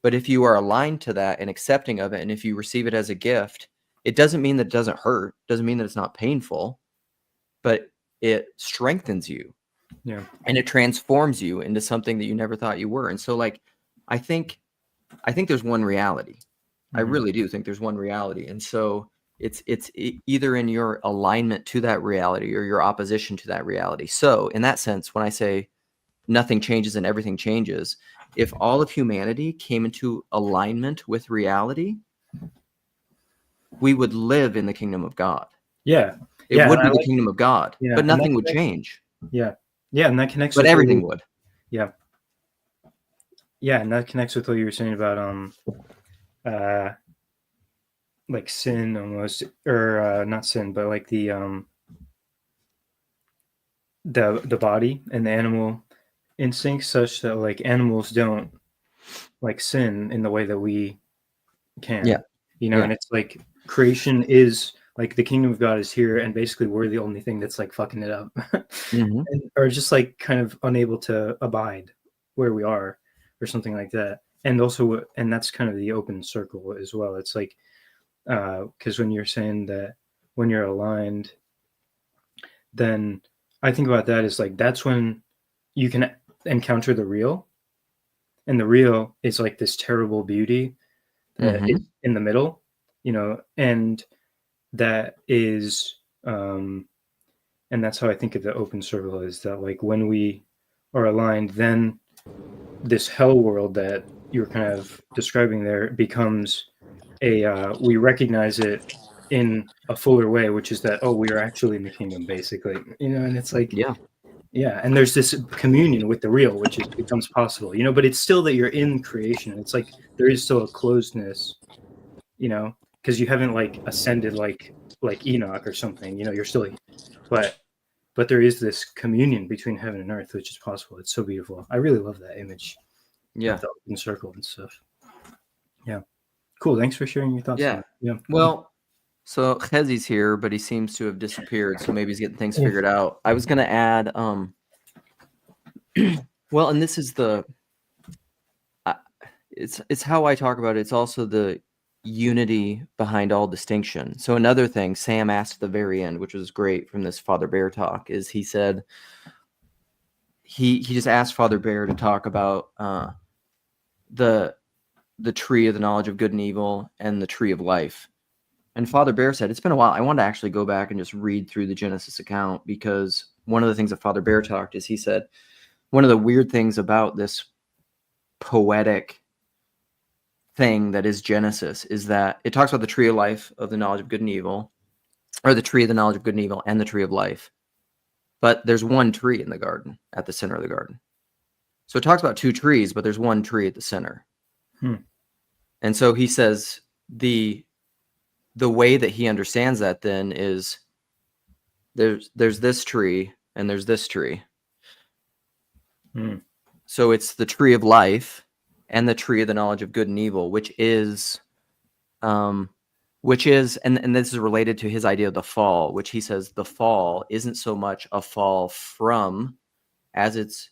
[SPEAKER 1] But if you are aligned to that and accepting of it, and if you receive it as a gift, it doesn't mean that it doesn't hurt, doesn't mean that it's not painful, but it strengthens you.
[SPEAKER 2] Yeah.
[SPEAKER 1] And it transforms you into something that you never thought you were. And so like, I think there's one reality. I really do think there's one reality. And so it's either in your alignment to that reality or your opposition to that reality. So in that sense, when I say nothing changes and everything changes, if all of humanity came into alignment with reality, we would live in the kingdom of God.
[SPEAKER 2] Yeah.
[SPEAKER 1] It would be the kingdom of God, but nothing would change.
[SPEAKER 2] Yeah. Yeah. And that connects
[SPEAKER 1] But everything would.
[SPEAKER 2] Yeah. Yeah. And that connects with what you were saying about, like sin almost, or not sin, but like the body and the animal instincts, such that like animals don't like sin in the way that we can.
[SPEAKER 1] Yeah.
[SPEAKER 2] You know, and it's like creation is like the kingdom of God is here, and basically we're the only thing that's like fucking it up,
[SPEAKER 1] Mhm.
[SPEAKER 2] or just like kind of unable to abide where we are, or something like that. And also, and that's kind of the open circle as well. It's like, because when you're saying that when you're aligned, then I think about that as like that's when you can encounter the real, and the real is like this terrible beauty that is
[SPEAKER 1] Mhm.
[SPEAKER 2] in the middle, and that is, and that's how I think of the open circle, is that like when we are aligned, then this hell world that you're kind of describing there becomes we recognize it in a fuller way, which is that, oh, we are actually in the kingdom, basically, and it's like,
[SPEAKER 1] Yeah.
[SPEAKER 2] yeah, and there's this communion with the real, which becomes possible, but it's still that you're in creation. It's like there is still a closeness, because you haven't like ascended like Enoch or something, you're still, but there is this communion between heaven and earth, which is possible. It's so beautiful. I really love that image of
[SPEAKER 1] Yeah.
[SPEAKER 2] the open circle and stuff. Yeah, cool. Thanks for sharing your thoughts on
[SPEAKER 1] Yeah.
[SPEAKER 2] that. Yeah.
[SPEAKER 1] Well, so Hezi's here, but he seems to have disappeared. So maybe he's getting things
[SPEAKER 2] Yeah.
[SPEAKER 1] figured out. I was gonna add, well, and this is it's how I talk about it. It's also the unity behind all distinction. So another thing Sam asked at the very end, which was great from this Father Bear talk, is he said he just asked Father Bear to talk about the tree of the knowledge of good and evil and the tree of life. And Father Bear said, it's been a while. I wanted to actually go back and just read through the Genesis account, because one of the things that Father Bear talked is he said, one of the weird things about this poetic thing that is Genesis is that it talks about the tree of life of the knowledge of good and evil, or the tree of the knowledge of good and evil and the tree of life. But there's one tree in the garden at the center of the garden. So it talks about two trees, but there's one tree at the center. And so he says the way that he understands that then is there's this tree and there's this tree. So it's the tree of life and the tree of the knowledge of good and evil, which is and this is related to his idea of the fall, which he says the fall isn't so much a fall from, as it's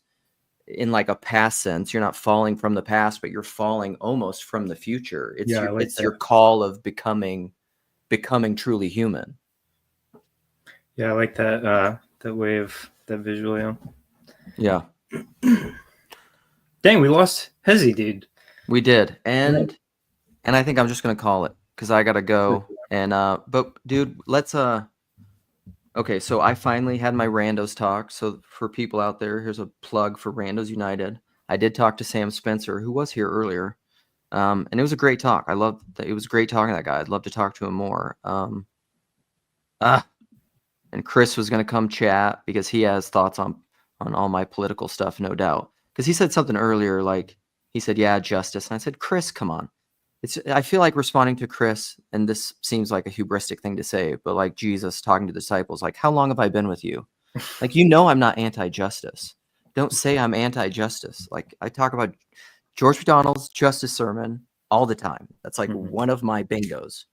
[SPEAKER 1] in like a past sense. You're not falling from the past, but you're falling almost from the future. It's
[SPEAKER 2] Yeah, I like
[SPEAKER 1] it's
[SPEAKER 2] that.
[SPEAKER 1] your call of becoming truly human.
[SPEAKER 2] Yeah, I like that that way of that visual.
[SPEAKER 1] Yeah.
[SPEAKER 2] Dang, we lost Hezi, dude.
[SPEAKER 1] We did. And I think I'm just gonna call it, because I gotta go. And but dude, let's okay, so I finally had my Randos talk. So for people out there, here's a plug for Randos United. I did talk to Sam Spencer, who was here earlier. And it was a great talk. I loved that. It was great talking to that guy. I'd love to talk to him more. And Chris was going to come chat because he has thoughts on all my political stuff, no doubt. Because he said something earlier, like he said, "Yeah, justice," and I said, "Chris, come on." I feel like responding to Chris, and this seems like a hubristic thing to say, but like Jesus talking to the disciples, like, "How long have I been with you?" Like, I'm not anti-justice. Don't say I'm anti-justice. Like, I talk about George McDonald's justice sermon all the time. That's like one of my bingos.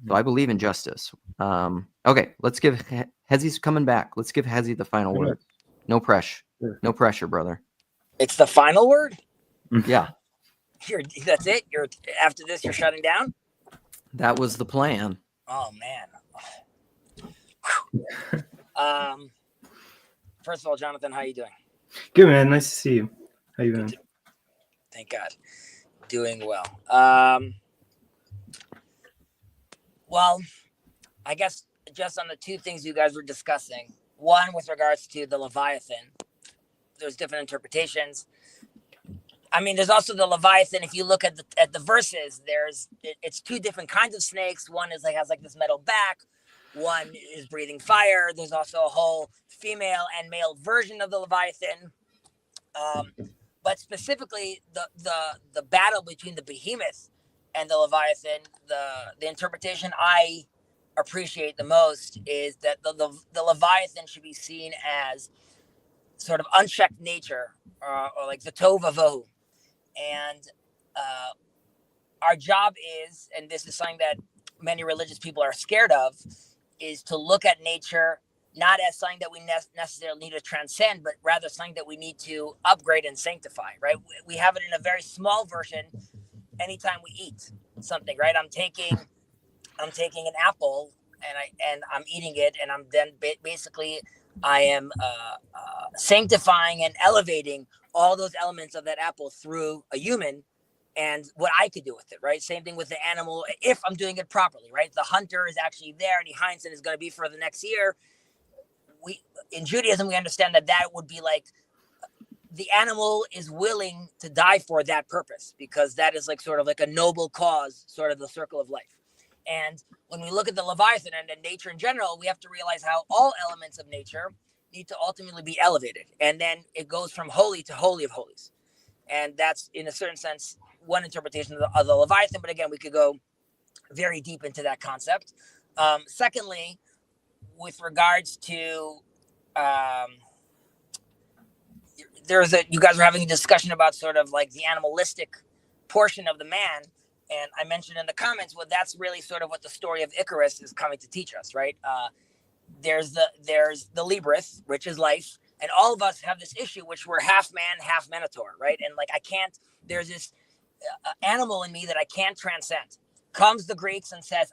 [SPEAKER 1] So I believe in justice. Okay, let's give Hezi's coming back. Let's give Hezi the final word. No pressure. No pressure, brother.
[SPEAKER 3] It's the final word?
[SPEAKER 1] Yeah.
[SPEAKER 3] That's it? After this, you're shutting down?
[SPEAKER 1] That was the plan.
[SPEAKER 3] Oh, man. First of all, Jonathan, how are you doing?
[SPEAKER 2] Good, man. Nice to see you. How you doing?
[SPEAKER 3] Thank God. Doing well. Well, I guess just on the two things you guys were discussing. One, with regards to the Leviathan, there's different interpretations. I mean, there's also the Leviathan. If you look at the verses, it's two different kinds of snakes. One has this metal back. One is breathing fire. There's also a whole female and male version of the Leviathan. But specifically, the battle between the behemoth and the Leviathan, the interpretation I appreciate the most is that the Leviathan should be seen as sort of unchecked nature, or like the tov vavohu. And our job is, and this is something that many religious people are scared of is to look at nature not as something that we necessarily need to transcend, but rather something that we need to upgrade and sanctify, right? We have it in a very small version anytime we eat something, right? I'm taking an apple and I'm eating it, and I'm then basically I am sanctifying and elevating all those elements of that apple through a human and what I could do with it, right? Same thing with the animal, if I'm doing it properly, right? The hunter is actually there and he hunts and is going to be for the next year. In Judaism, we understand that would be like the animal is willing to die for that purpose, because that is like sort of like a noble cause, sort of the circle of life. And when we look at the Leviathan and nature in general, we have to realize how all elements of nature need to ultimately be elevated. And then it goes from holy to holy of holies. And that's, in a certain sense, one interpretation of the Leviathan. But again, we could go very deep into that concept. Secondly, with regards to you guys were having a discussion about sort of like the animalistic portion of the man, and I mentioned in the comments, well, that's really sort of what the story of Icarus is coming to teach us, right? There's the Libris, which is life, and all of us have this issue, which we're half man, half minotaur, right? And like there's this animal in me that I can't transcend. Comes the Greeks and says,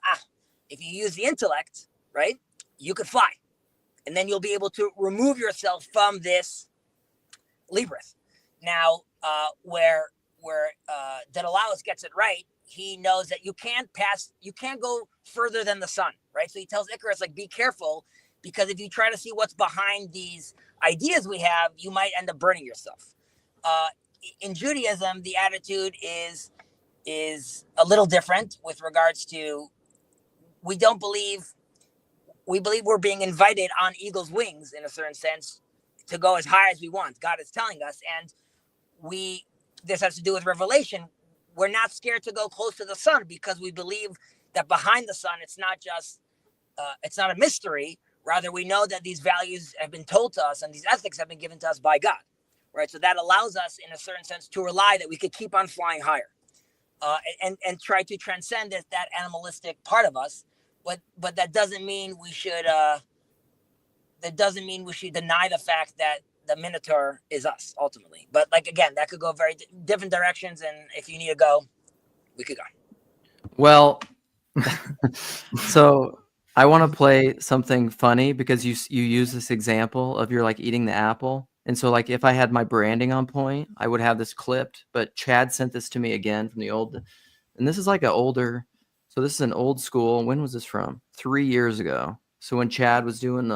[SPEAKER 3] if you use the intellect, right, you could fly, and then you'll be able to remove yourself from this Libris. Now, where Daedalus gets it right, he knows that you can't go further than the sun, right? So he tells Icarus, like, be careful, because if you try to see what's behind these ideas we have, you might end up burning yourself. In Judaism, the attitude is a little different with regards to we believe we're being invited on eagle's wings, in a certain sense, to go as high as we want. God is telling us, and this has to do with revelation. We're not scared to go close to the sun, because we believe that behind the sun, it's not a mystery. Rather, we know that these values have been told to us and these ethics have been given to us by God, right? So that allows us, in a certain sense, to rely that we could keep on flying higher, and try to transcend that animalistic part of us. But that doesn't mean we should. That doesn't mean we should deny the fact that the Minotaur is us ultimately. But like, again, that could go very different directions, and if you need to go, we could go.
[SPEAKER 1] Well, so I want to play something funny, because you use this example of you're like eating the apple. And so like if I had my branding on point, I would have this clipped, but Chad sent this to me again from the old, and this is like so this is an old school. When was this from? 3 years ago. So when Chad was doing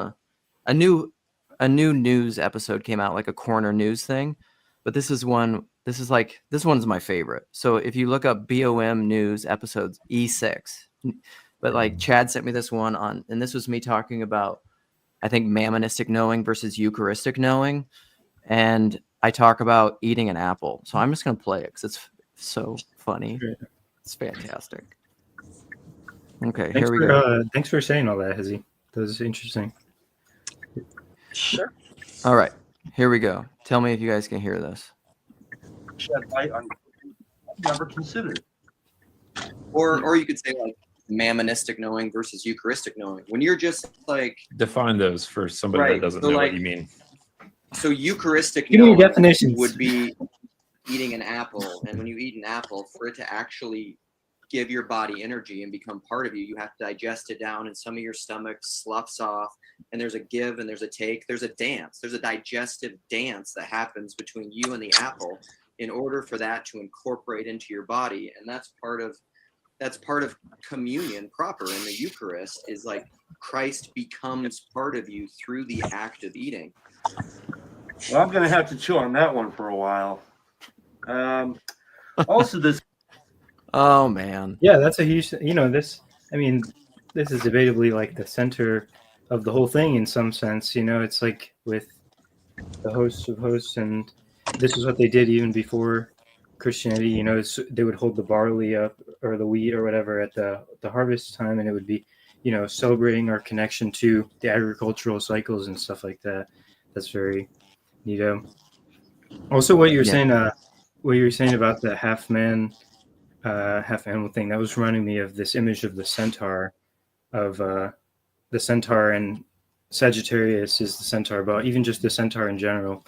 [SPEAKER 1] a new news episode came out, like a corner news thing, but this one's my favorite. So if you look up BOM news episodes E6, but like Chad sent me this one and this was me talking about, I think, mammonistic knowing versus Eucharistic knowing. And I talk about eating an apple. So I'm just going to play it because it's so funny. It's fantastic. Okay, here we go.
[SPEAKER 2] Thanks for saying all that, Hezzy. That was interesting.
[SPEAKER 3] Sure.
[SPEAKER 1] All right, here we go. Tell me if you guys can hear this.
[SPEAKER 4] I've never considered.
[SPEAKER 1] Or you could say like mammonistic knowing versus Eucharistic knowing. When you're just like
[SPEAKER 5] define those for somebody that doesn't know what you mean.
[SPEAKER 1] So Eucharistic
[SPEAKER 2] Give me
[SPEAKER 1] knowing
[SPEAKER 2] definitions.
[SPEAKER 1] would be eating an apple, and when you eat an apple, for it to actually give your body energy and become part of you, you have to digest it down, and some of your stomach sloughs off, and there's a give and there's a take. There's a dance. There's a digestive dance that happens between you and the apple in order for that to incorporate into your body, and that's part of communion proper. In the Eucharist is like Christ becomes part of you through the act of eating.
[SPEAKER 4] Well, I'm going to have to chew on that one for a while. Also, this.
[SPEAKER 1] Oh man.
[SPEAKER 2] Yeah, that's a huge. This. I mean, this is debatably like the center of the whole thing in some sense. It's like with the hosts of hosts, and this is what they did even before Christianity. They would hold the barley up or the wheat or whatever at the harvest time, and it would be, celebrating our connection to the agricultural cycles and stuff like that. That's very neato. Also, what you were saying about the half man, half animal thing, that was reminding me of this image of the centaur, of the centaur, and Sagittarius is the centaur, but even just the centaur in general,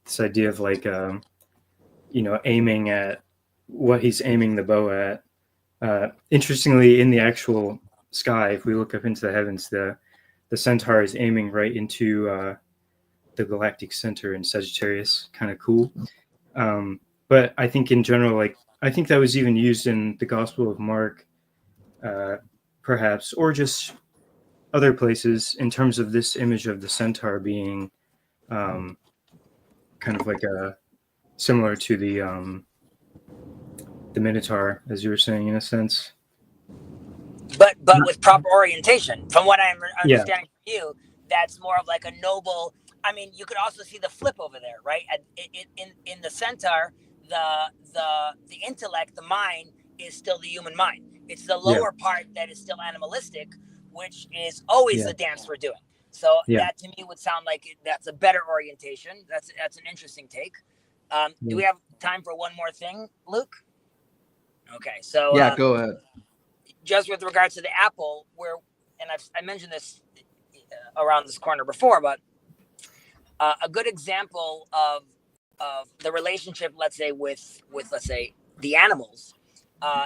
[SPEAKER 2] this idea of like, aiming at what he's aiming the bow at. Interestingly, in the actual sky, if we look up into the heavens, the centaur is aiming right into the galactic center in Sagittarius. Kind of cool. But I think in general, like, I think that was even used in the Gospel of Mark, perhaps, or just other places, in terms of this image of the centaur being kind of like similar to the Minotaur, as you were saying, in a sense.
[SPEAKER 3] But with proper orientation, from what I'm understanding from you, that's more of like a noble. I mean, you could also see the flip over there, right? In the centaur, the intellect, the mind, is still the human mind. It's the lower part that is still animalistic, which is always the dance we're doing. So that to me would sound like that's a better orientation. That's an interesting take. Do we have time for one more thing, Luke? Okay, so
[SPEAKER 1] go ahead.
[SPEAKER 3] Just with regards to the apple, I mentioned this around this corner before, but a good example of the relationship, let's say, with let's say the animals,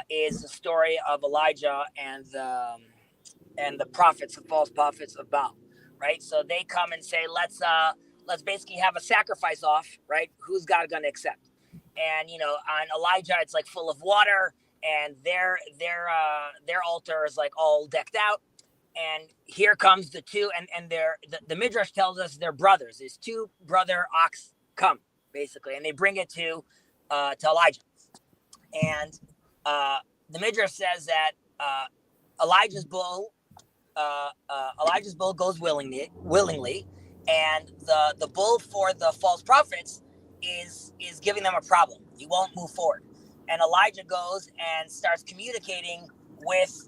[SPEAKER 3] is the story of Elijah and the prophets, the false prophets of Baal, right? So they come and say, let's basically have a sacrifice off, right? Who's God going to accept? And on Elijah, it's like full of water, and their altar is like all decked out. And here comes the two, and the Midrash tells us they're brothers. These two brother ox come, basically, and they bring it to Elijah. And the Midrash says that Elijah's bull goes willingly, and the bull for the false prophets is giving them a problem. He won't move forward. And Elijah goes and starts communicating with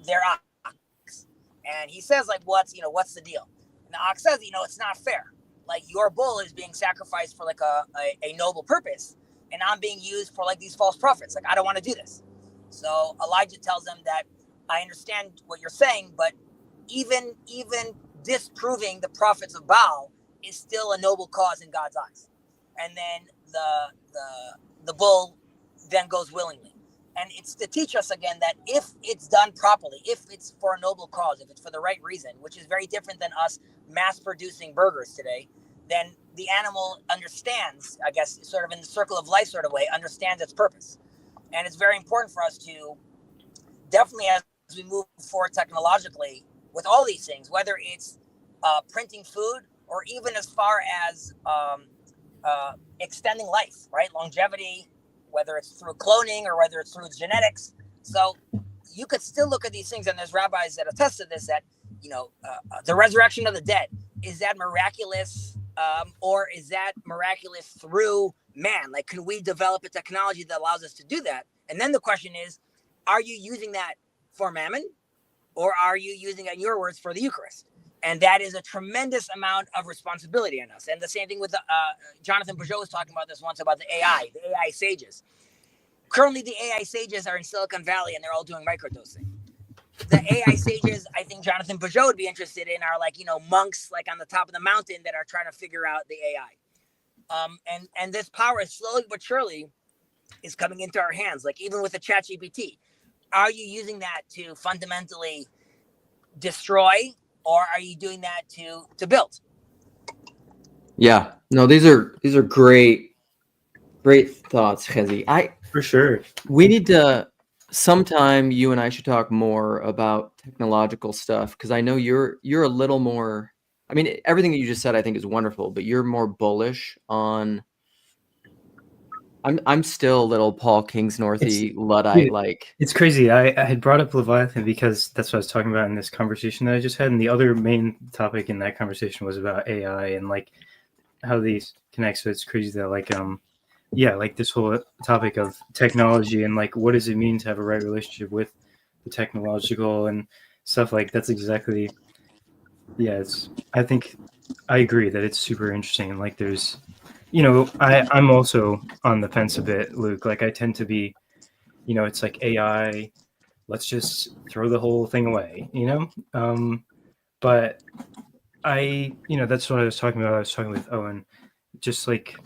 [SPEAKER 3] their ox, and he says, like, what's the deal? And the ox says, it's not fair. Like, your bull is being sacrificed for like a noble purpose, and I'm being used for like these false prophets. Like, I don't want to do this. So Elijah tells them that, I understand what you're saying, but even disproving the prophets of Baal is still a noble cause in God's eyes. And then the bull then goes willingly. And it's to teach us again that if it's done properly, if it's for a noble cause, if it's for the right reason, which is very different than us mass producing burgers today, then the animal understands, I guess, sort of in the circle of life sort of way, understands its purpose. And it's very important for us to definitely, as we move forward technologically with all these things, whether it's printing food or even as far as extending life, right? Longevity, whether it's through cloning or whether it's through genetics. So you could still look at these things, and there's rabbis that attest to this, that, the resurrection of the dead, is that miraculous, or is that miraculous through man? Like, can we develop a technology that allows us to do that? And then the question is, are you using that for mammon, or are you using it, in your words, for the Eucharist? And that is a tremendous amount of responsibility on us. And the same thing with Jonathan Peugeot was talking about this once, about the AI sages. Currently, the AI sages are in Silicon Valley, and they're all doing microdosing. The AI sages, I think Jonathan Peugeot would be interested in, are like, monks like on the top of the mountain that are trying to figure out the AI. And this power is slowly but surely is coming into our hands. Like, even with the ChatGPT, are you using that to fundamentally destroy, or are you doing that to build?
[SPEAKER 1] Yeah, no, these are great thoughts, Chezi.
[SPEAKER 2] For sure.
[SPEAKER 1] We need to, sometime you and I should talk more about technological stuff, because I know you're a little more, I mean, everything that you just said I think is wonderful, but you're more bullish on, I'm still a little Paul Kingsnorthy Luddite, like.
[SPEAKER 2] It's crazy. I had brought up Leviathan because that's what I was talking about in this conversation that I just had, and the other main topic in that conversation was about AI and like how these connect. So it's crazy that like like this whole topic of technology and like what does it mean to have a right relationship with the technological and stuff, like that's exactly I think I agree that it's super interesting, and like there's I'm also on the fence a bit, Luke. Like I tend to be, it's like AI, let's just throw the whole thing away, but that's what I was talking about. I was talking with Owen, just like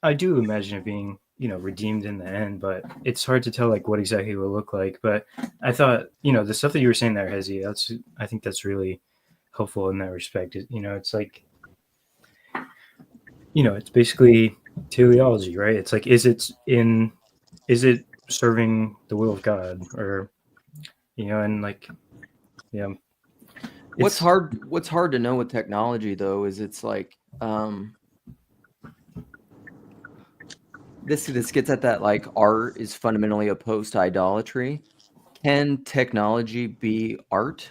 [SPEAKER 2] I do imagine it being, redeemed in the end, but it's hard to tell like what exactly it will look like. But I thought, the stuff that you were saying there, Hezi, I think that's really helpful in that respect. It's like, it's basically teleology, right? It's like, is it serving the will of God, or, and like, yeah.
[SPEAKER 1] What's hard to know with technology though is it's like this gets at that, like, art is fundamentally opposed to idolatry. Can technology be art?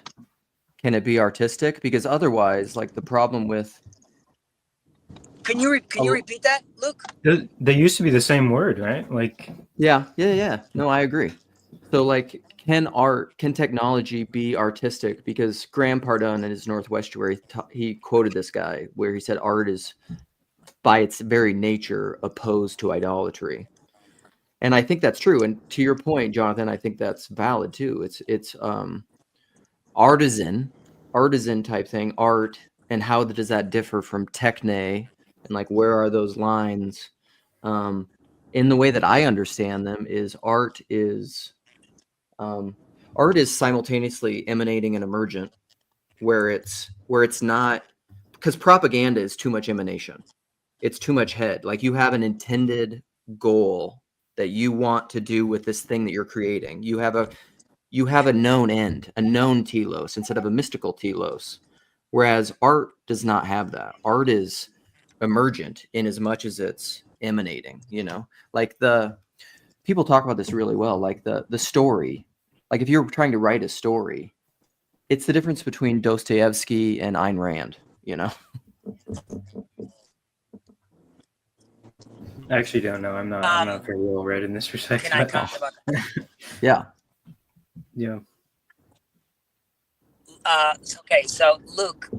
[SPEAKER 1] Can it be artistic? Because otherwise, like, the problem with
[SPEAKER 3] Can you repeat that, Luke?
[SPEAKER 2] They used to be the same word, right? Like,
[SPEAKER 1] yeah. No, I agree. So, like, can technology be artistic? Because Graham Pardon in his Northwest, where he quoted this guy, where he said art is by its very nature opposed to idolatry. And I think that's true. And to your point, Jonathan, I think that's valid too. It's artisan type thing, art, and how does that differ from techne, and like where are those lines? In the way that I understand them, is art is simultaneously emanating and emergent, where it's not, because propaganda is too much emanation. It's too much head. Like, you have an intended goal that you want to do with this thing that you're creating. You have a known end, a known telos instead of a mystical telos. Whereas art does not have that. Art is emergent in as much as it's emanating, like people talk about this really well, like the story. Like, if you're trying to write a story, it's the difference between Dostoevsky and Ayn Rand,
[SPEAKER 2] I actually don't know. I'm not very well read in this respect.
[SPEAKER 3] Can I comment about that?
[SPEAKER 1] Yeah.
[SPEAKER 2] Yeah.
[SPEAKER 3] Okay, so Luke,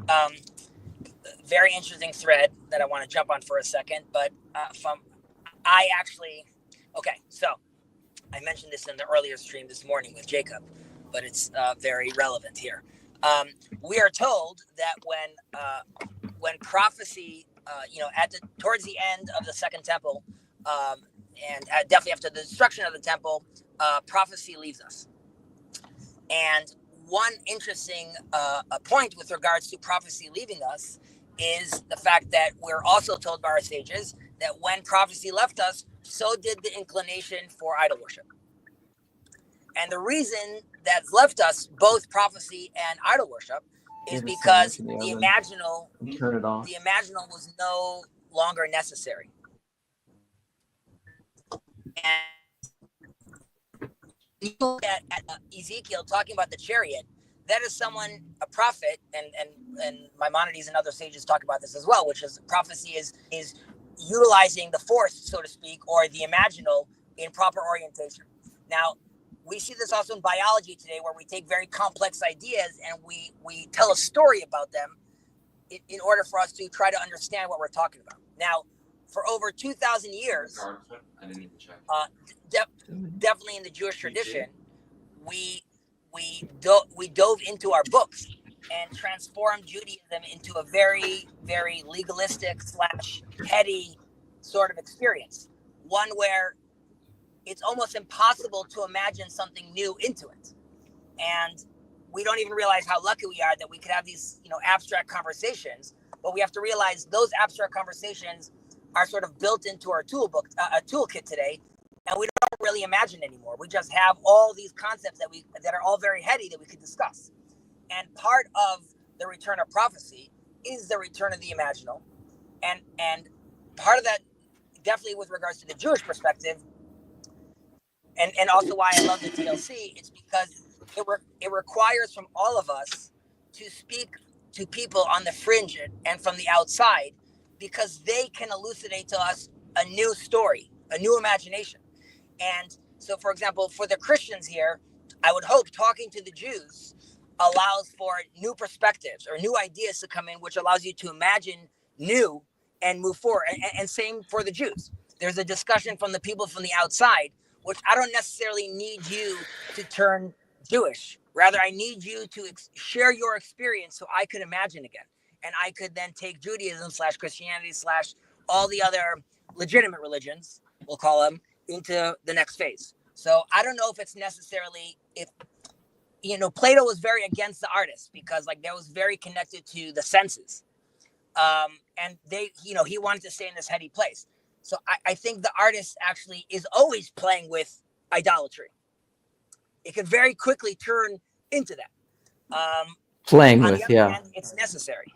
[SPEAKER 3] very interesting thread that I want to jump on for a second, but so I mentioned this in the earlier stream this morning with Jacob, but it's very relevant here. We are told that when prophecy, towards the end of the Second Temple, and definitely after the destruction of the temple, prophecy leaves us. And one interesting point with regards to prophecy leaving us is the fact that we're also told by our sages that when prophecy left us, so did the inclination for idol worship. And the reason that's left us both prophecy and idol worship is because the imaginal was no longer necessary. And you look at Ezekiel talking about the chariot, that is someone, a prophet, and Maimonides and other sages talk about this as well, which is prophecy is utilizing the force, so to speak, or the imaginal in proper orientation. Now, we see this also in biology today, where we take very complex ideas and we tell a story about them in order for us to try to understand what we're talking about. Now, for over 2,000 years, definitely in the Jewish tradition, we dove into our books and transformed Judaism into a very, very legalistic / heady sort of experience. One where it's almost impossible to imagine something new into it. And we don't even realize how lucky we are that we could have these, abstract conversations, but we have to realize those abstract conversations are sort of built into our toolkit today, and we don't really imagine anymore. We just have all these concepts that are all very heady that we could discuss. And part of the return of prophecy is the return of the imaginal. And part of that, definitely with regards to the Jewish perspective, and also why I love the TLC, it's because it requires from all of us to speak to people on the fringe and from the outside, because they can elucidate to us a new story, a new imagination. And so, for example, for the Christians here, I would hope talking to the Jews allows for new perspectives or new ideas to come in, which allows you to imagine new and move forward. And same for the Jews. There's a discussion from the people from the outside, which I don't necessarily need you to turn Jewish. Rather, I need you to share your experience so I could imagine again. And I could then take Judaism / Christianity / all the other legitimate religions, we'll call them, into the next phase. So I don't know if it's necessarily, if, Plato was very against the artists because like that was very connected to the senses. And he wanted to stay in this heady place. So I think the artist actually is always playing with idolatry. It could very quickly turn into that.
[SPEAKER 1] Playing
[SPEAKER 3] on
[SPEAKER 1] with,
[SPEAKER 3] the other
[SPEAKER 1] yeah.
[SPEAKER 3] hand, it's necessary.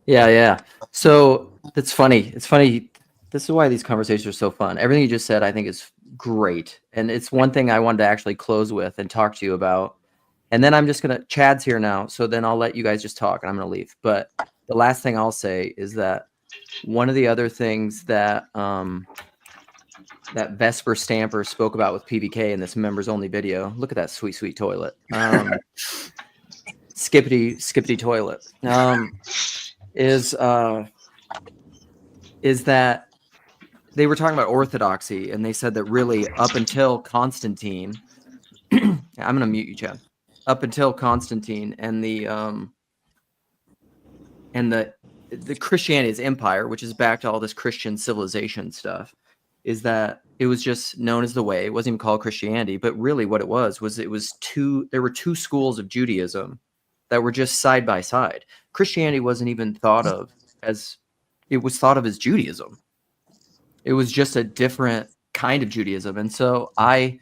[SPEAKER 1] Yeah. So that's funny. It's funny. This is why these conversations are so fun. Everything you just said, I think, is great. And it's one thing I wanted to actually close with and talk to you about. And then I'm just going to, Chad's here now. So then I'll let you guys just talk and I'm going to leave. But the last thing I'll say is that one of the other things that, that Vesper Stamper spoke about with PBK in this members only video. Look at that sweet, sweet toilet. Skippity toilet. Is that they were talking about Orthodoxy, and they said that really up until Constantine, I'm going to mute you, Chad. Up until Constantine and the Christianity's empire, which is back to all this Christian civilization stuff, is that it was just known as the way. It wasn't even called Christianity, but really what it was there were two schools of Judaism that were just side by side. Christianity wasn't even thought of as, it was thought of as Judaism. It was just a different kind of Judaism. And so I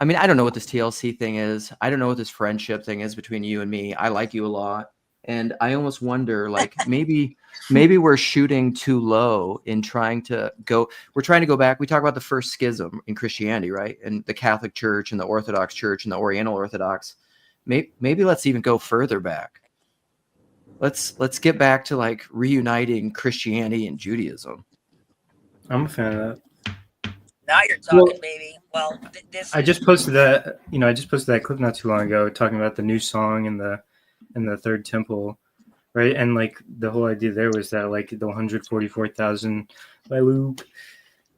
[SPEAKER 1] mean, I don't know what this TLC thing is. I don't know what this friendship thing is between you and me. I like you a lot. And I almost wonder, like, maybe we're shooting too low in trying to go. We're trying to go back. We talk about the first schism in Christianity, right? And the Catholic Church and the Orthodox Church and the Oriental Orthodox. Maybe let's even go further back. Let's get back to like reuniting Christianity and Judaism.
[SPEAKER 2] I'm a fan of that.
[SPEAKER 3] Now you're talking, baby. Well,
[SPEAKER 2] I just posted that. I just posted that clip not too long ago, talking about the new song and the third temple, right? And like the whole idea there was that like the 144,000 by Luke,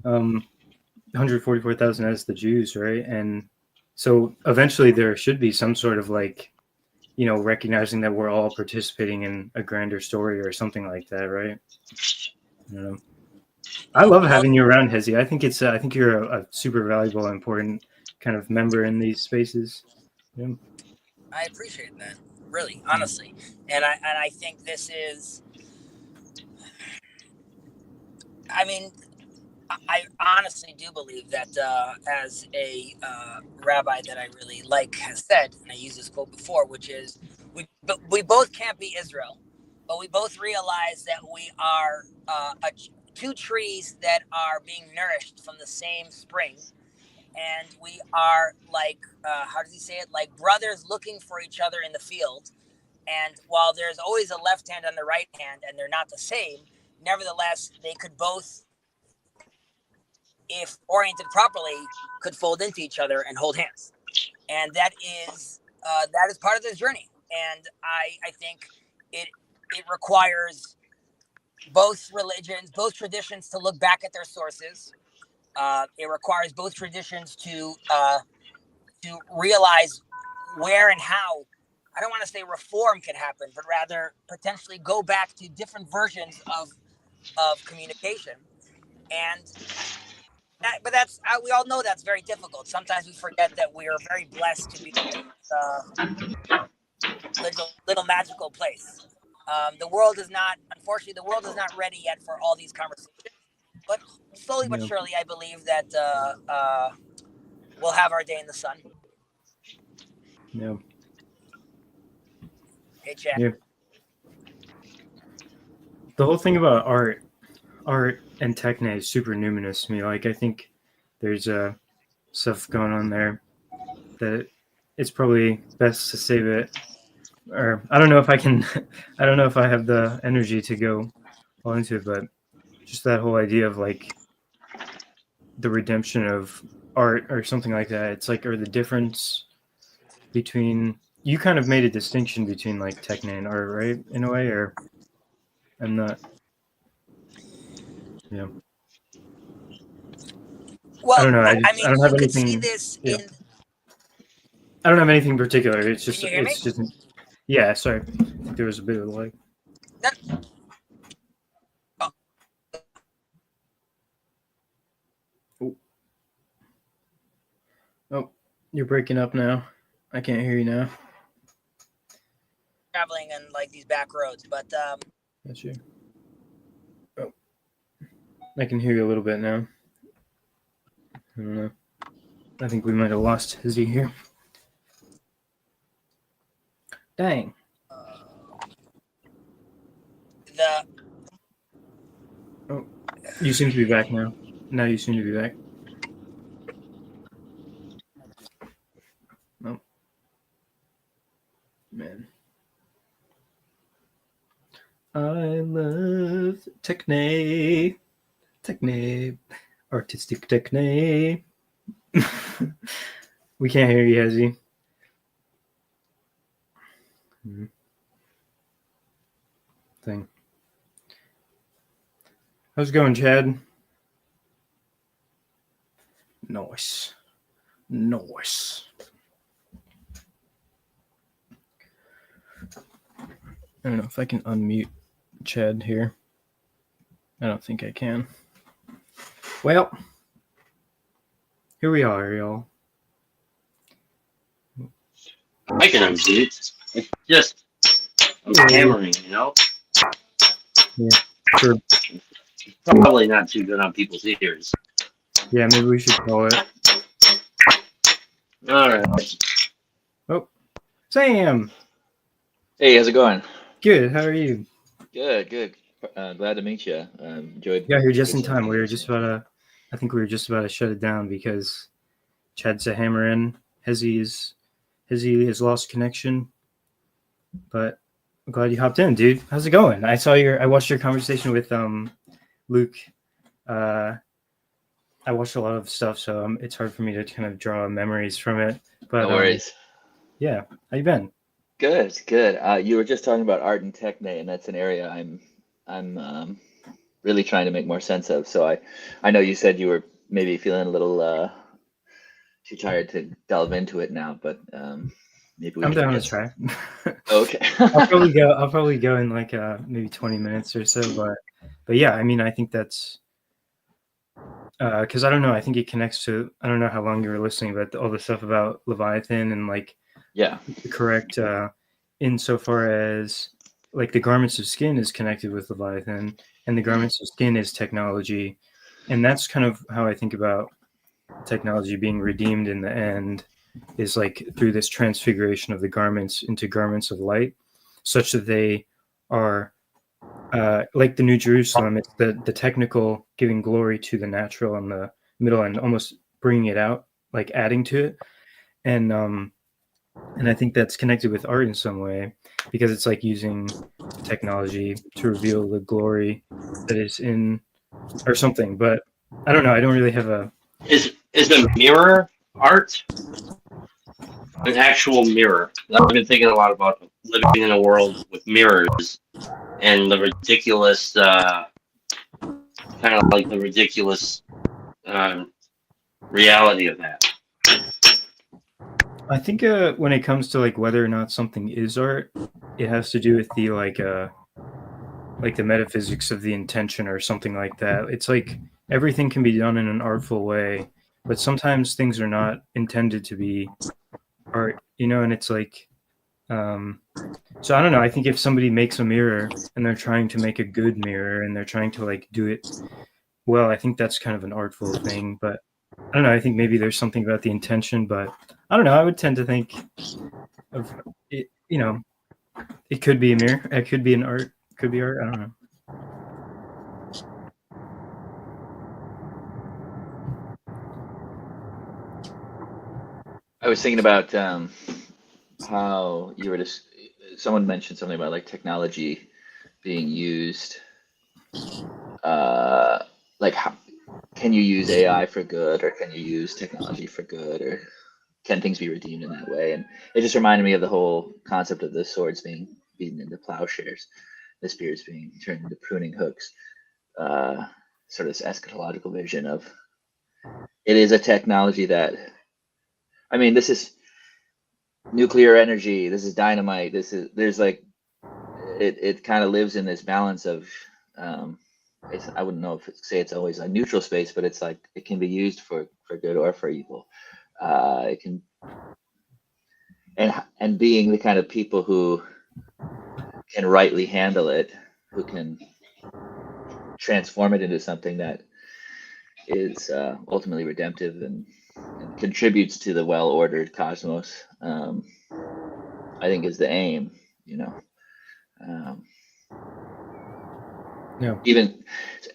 [SPEAKER 2] 144,000 as the Jews, right? And so eventually there should be some sort of like, recognizing that we're all participating in a grander story or something like that, right? I don't know. I love having you around, Hezi. I think you're a super valuable and important kind of member in these spaces. Yeah.
[SPEAKER 3] I appreciate that, really, honestly, and I think this is. I mean, I honestly do believe that as a rabbi that I really like has said, and I used this quote before, which is, we both can't be Israel, but we both realize that we are two trees that are being nourished from the same spring, and we are like, how does he say it? Like brothers looking for each other in the field. And while there's always a left hand and the right hand, and they're not the same, nevertheless, they could both, if oriented properly, could fold into each other and hold hands. And that is part of this journey. And I think it requires both religions, both traditions to look back at their sources. It requires both traditions to realize where and how, I don't want to say reform can happen, but rather potentially go back to different versions of communication. And but that's, we all know that's very difficult. Sometimes we forget that we are very blessed to be little magical place. Unfortunately, the world is not ready yet for all these conversations. But slowly but surely, I believe that we'll have our day in the sun.
[SPEAKER 2] Yeah.
[SPEAKER 3] Hey, Chad.
[SPEAKER 2] Yeah. The whole thing about art and techne is super numinous to me. Like, I think there's stuff going on there that it's probably best to save it. Or I don't know if I can. I don't know if I have the energy to go all into it, but just that whole idea of like the redemption of art or something like that. It's like, or the difference between, you kind of made a distinction between like techne and art, right? In a way, or I'm not. Yeah.
[SPEAKER 3] Well,
[SPEAKER 2] I don't know. I
[SPEAKER 3] mean,
[SPEAKER 2] don't have
[SPEAKER 3] you could see
[SPEAKER 2] anything.
[SPEAKER 3] this
[SPEAKER 2] Yeah.
[SPEAKER 3] in.
[SPEAKER 2] I don't have anything particular. It's
[SPEAKER 3] Can
[SPEAKER 2] just.
[SPEAKER 3] you hear me?
[SPEAKER 2] It's just. Yeah. Sorry. I think there was a bit of a lag.
[SPEAKER 3] Oh.
[SPEAKER 2] Oh, you're breaking up now. I can't hear you now.
[SPEAKER 3] Traveling in like these back roads, but
[SPEAKER 2] That's you. Oh, I can hear you a little bit now. I don't know. I think we might have lost Hizzy here. Dang.
[SPEAKER 3] the
[SPEAKER 2] Oh, you seem to be back now. Now you seem to be back. Oh, man. I love techne, artistic techne. We can't hear you, Hezzy. Thing. How's it going, Chad? Nice. Nice. I don't know if I can unmute Chad here. I don't think I can. Well, here we are, y'all.
[SPEAKER 4] I can unmute. It's just I'm hammering, you know.
[SPEAKER 2] Yeah, sure.
[SPEAKER 4] Probably not too good on people's ears.
[SPEAKER 2] Yeah, maybe we should call it.
[SPEAKER 4] All right.
[SPEAKER 2] Oh, Sam.
[SPEAKER 6] Hey, how's it going?
[SPEAKER 2] Good. How are you?
[SPEAKER 6] Good, good. Glad to meet you. Enjoyed.
[SPEAKER 2] Got here just in
[SPEAKER 6] listening
[SPEAKER 2] time.
[SPEAKER 6] to
[SPEAKER 2] We
[SPEAKER 6] you
[SPEAKER 2] were
[SPEAKER 6] last
[SPEAKER 2] just
[SPEAKER 6] night.
[SPEAKER 2] about to. I think we were just about to shut it down because Chad's a hammer in. Hezzy has lost connection, but I'm glad you hopped in, dude. How's it going? I watched your conversation with Luke. I watched a lot of stuff, so it's hard for me to kind of draw memories from it. But
[SPEAKER 6] No worries.
[SPEAKER 2] yeah, how you been?
[SPEAKER 6] Good, good. You were just talking about art and techne, and that's an area I'm really trying to make more sense of. So I know you said you were maybe feeling a little too tired to delve into it now, but maybe we
[SPEAKER 2] I'm
[SPEAKER 6] can
[SPEAKER 2] down to
[SPEAKER 6] get
[SPEAKER 2] try.
[SPEAKER 6] Okay.
[SPEAKER 2] I'll probably go in like maybe 20 minutes or so, but yeah, I mean, I think that's because I don't know. I think it connects to, I don't know how long you were listening, but all the stuff about Leviathan and like
[SPEAKER 6] Yeah.
[SPEAKER 2] correct insofar as like the garments of skin is connected with Leviathan, and the garments of skin is technology, and that's kind of how I think about technology being redeemed in the end, is like through this transfiguration of the garments into garments of light, such that they are like the New Jerusalem. It's the technical giving glory to the natural in the middle and almost bringing it out, like adding to it, and I think that's connected with art in some way, because it's like using technology to reveal the glory that is in, or something. But I don't know. I don't really have a.
[SPEAKER 4] Is the mirror art an actual mirror? I've been thinking a lot about living in a world with mirrors and the ridiculous, kind of like the ridiculous reality of that.
[SPEAKER 2] I think when it comes to like whether or not something is art, it has to do with the like the metaphysics of the intention or something like that. It's like everything can be done in an artful way, but sometimes things are not intended to be art, and it's like so I don't know. I think if somebody makes a mirror and they're trying to make a good mirror and they're trying to like do it well, I think that's kind of an artful thing. But I don't know. I think maybe there's something about the intention, but I don't know. I would tend to think of it, it could be a mirror. It could be an art. It could be art. I don't know.
[SPEAKER 6] I was thinking about how you were just, someone mentioned something about like technology being used, like how can you use AI for good, or can you use technology for good, or can things be redeemed in that way? And it just reminded me of the whole concept of the swords being beaten into plowshares, the spears being turned into pruning hooks. sort of this eschatological vision of it is a technology that, I mean, this is nuclear energy, this is dynamite, there's like, it kind of lives in this balance of, I wouldn't know if say it's always a neutral space, but it's like it can be used for good or for evil. It can, and being the kind of people who can rightly handle it, who can transform it into something that is ultimately redemptive and contributes to the well-ordered cosmos, I think is the aim, you know.
[SPEAKER 2] Yeah.
[SPEAKER 6] Even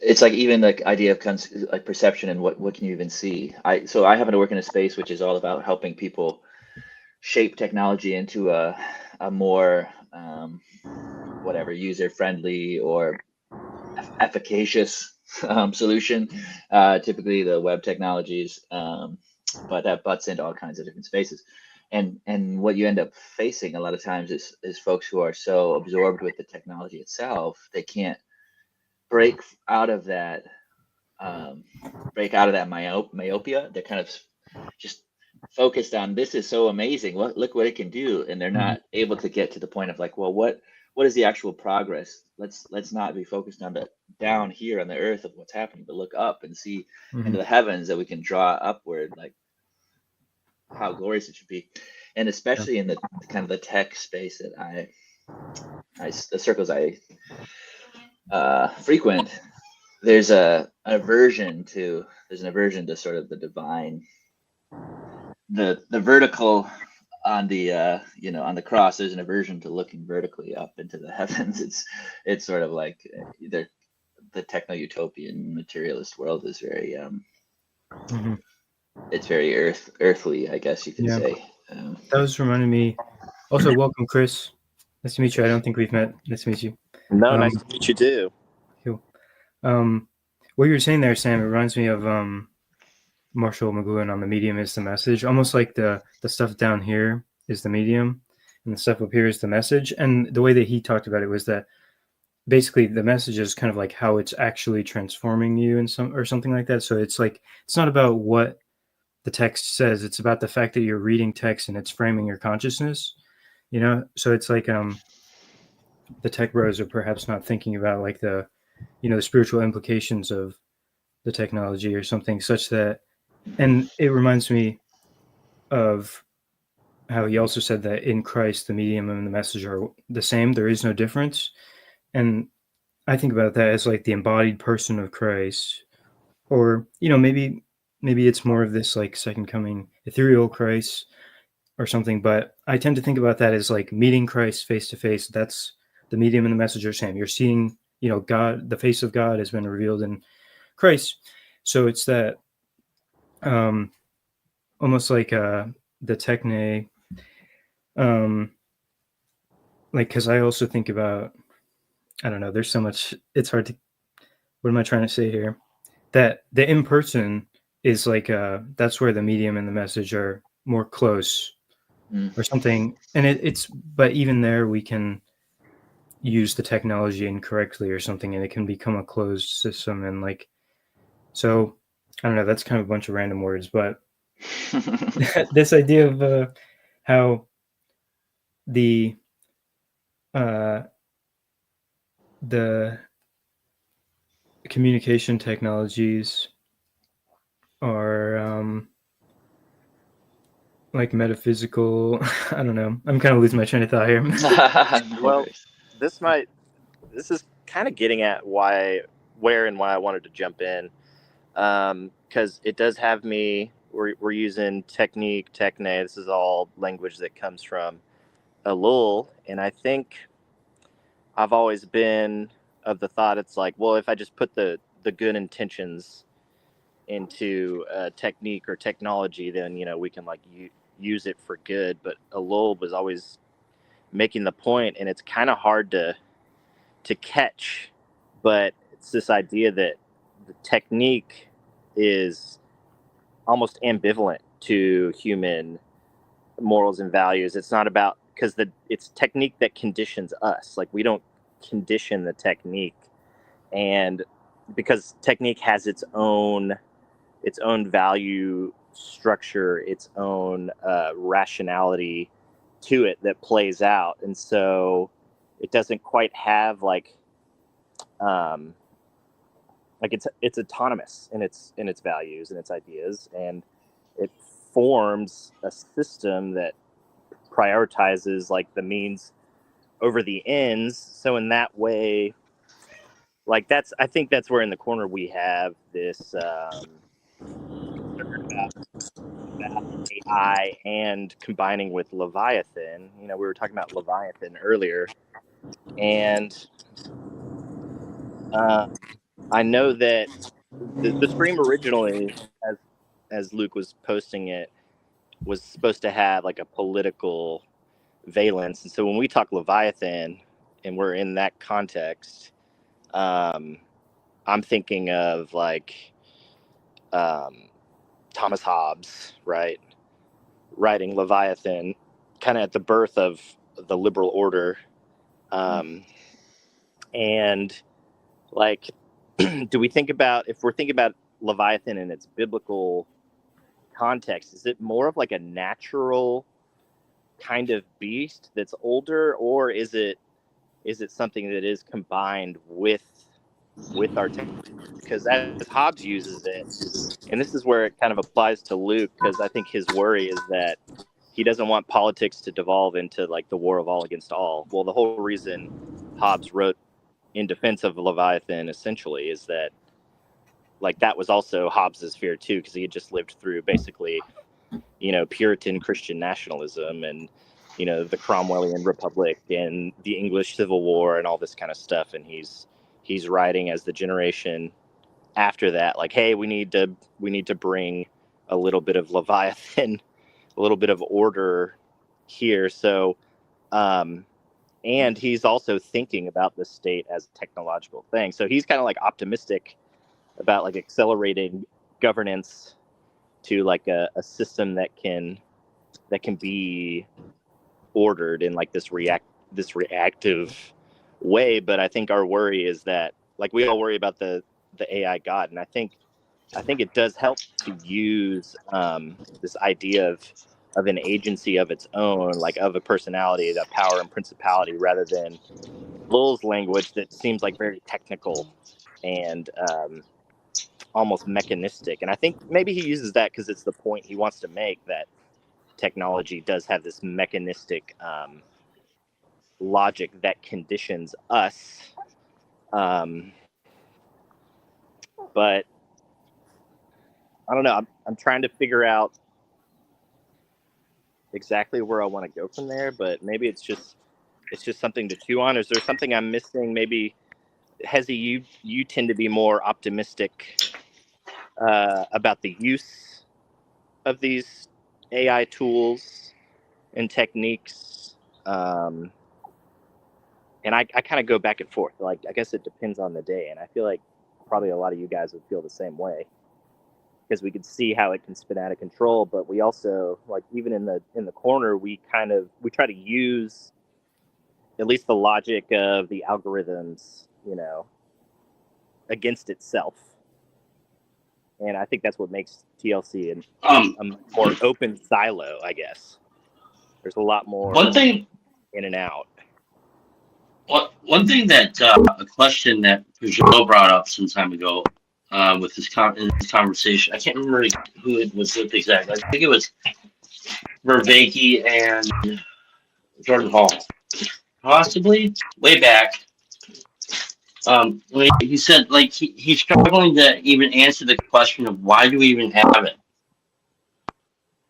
[SPEAKER 6] it's like even like idea of like perception and what can you even see. So I happen to work in a space which is all about helping people shape technology into a more whatever user friendly or efficacious solution. Typically the web technologies, but that butts into all kinds of different spaces. And what you end up facing a lot of times is folks who are so absorbed with the technology itself, they can't break out of that myopia. They're kind of just focused on, this is so amazing, look what it can do, and they're not able to get to the point of like, well, what is the actual progress? Let's not be focused on the down here on the earth of what's happening, but look up and see into the heavens, that we can draw upward, like how glorious it should be. And especially in the kind of the tech space that the circles I frequent, there's an aversion to sort of the divine, the vertical on the on the cross. There's an aversion to looking vertically up into the heavens. It's sort of like the techno-utopian materialist world is very it's very earthly, I guess you could say.
[SPEAKER 2] That was reminding me. Also, welcome, Chris. Nice to meet you. I don't think we've met. Nice to meet you.
[SPEAKER 7] No, nice to meet you too.
[SPEAKER 2] Cool. What you were saying there, Sam, it reminds me of Marshall McLuhan on The Medium is the Message. Almost like the stuff down here is the medium, and the stuff up here is the message. And the way that he talked about it was that basically the message is kind of like how it's actually transforming you in something like that. So it's like, it's not about what the text says, it's about the fact that you're reading text and it's framing your consciousness, you know? So it's like the tech bros are perhaps not thinking about like the spiritual implications of the technology or something such that, and it reminds me of how he also said that in Christ, the medium and the message are the same. There is no difference. And I think about that as like the embodied person of Christ, or, maybe it's more of this like second coming ethereal Christ or something. But I tend to think about that as like meeting Christ face to face. That's the medium and the message are same. You're seeing, God, the face of God has been revealed in Christ. So it's that almost like the techne, like, because I also think about, I don't know, there's so much, it's hard to, what am I trying to say here? That the in-person is like, that's where the medium and the message are more close or something. And but even there we can use the technology incorrectly or something, and it can become a closed system. And like, so I don't know, that's kind of a bunch of random words, but this idea of how the communication technologies are like metaphysical. I don't know. I'm kind of losing my train of thought here.
[SPEAKER 7] Well, this is kind of getting at why I wanted to jump in, because it does have me. We're using technique, techne. This is all language that comes from Elul, and I think I've always been of the thought it's like, well, if I just put the good intentions into technique or technology, then we can like use it for good. But Elul was always making the point, and it's kind of hard to catch, but it's this idea that the technique is almost ambivalent to human morals and values. It's not about, because it's technique that conditions us. Like, we don't condition the technique. And because technique has its own value structure, its own rationality to it that plays out, and so it doesn't quite have like it's autonomous in its values and its ideas, and it forms a system that prioritizes like the means over the ends. So in that way, like I think that's where in the corner we have this about AI and combining with Leviathan. You know, we were talking about Leviathan earlier, and I know that the stream originally, as Luke was posting it, was supposed to have like a political valence, and so when we talk Leviathan and we're in that context, I'm thinking of like Thomas Hobbes, right, writing Leviathan, kind of at the birth of the liberal order, and like, do we think about, if we're thinking about Leviathan in its biblical context, is it more of like a natural kind of beast that's older, or is it something that is combined with our technology? Because as Hobbes uses it, and this is where it kind of applies to Luke, because I think his worry is that he doesn't want politics to devolve into like the war of all against all. Well, the whole reason Hobbes wrote in defense of Leviathan essentially is that like that was also Hobbes's fear too, because he had just lived through basically, you know, Puritan Christian nationalism and, you know, the Cromwellian Republic and the English Civil War and all this kind of stuff, and he's writing as the generation after that, like, hey, we need to bring a little bit of Leviathan, a little bit of order here. So and he's also thinking about the state as a technological thing. So he's kind of like optimistic about like accelerating governance to like a system that can be ordered in like this reactive way. But I think our worry is that like we all worry about the AI God, and I think it does help to use this idea of an agency of its own, like of a personality, that power and principality, rather than Lowell's language that seems like very technical and almost mechanistic. And I think maybe he uses that because it's the point he wants to make, that technology does have this mechanistic logic that conditions us. But I don't know. I'm trying to figure out exactly where I want to go from there, but maybe it's just something to chew on. Is there something I'm missing? Maybe, Hezi, you tend to be more optimistic about the use of these AI tools and techniques, and I kind of go back and forth. Like, I guess it depends on the day, and I feel like probably a lot of you guys would feel the same way, because we could see how it can spin out of control. But we also, like, even in the corner, we try to use at least the logic of the algorithms, you know, against itself. And I think that's what makes TLC a more open silo, I guess. There's a lot more in and out.
[SPEAKER 4] One thing that a question that Peugeot brought up some time ago with this conversation, I can't remember who it was with exactly. I think it was Vervaeke and Jordan Hall, possibly way back. When he said like he's struggling to even answer the question of why do we even have it,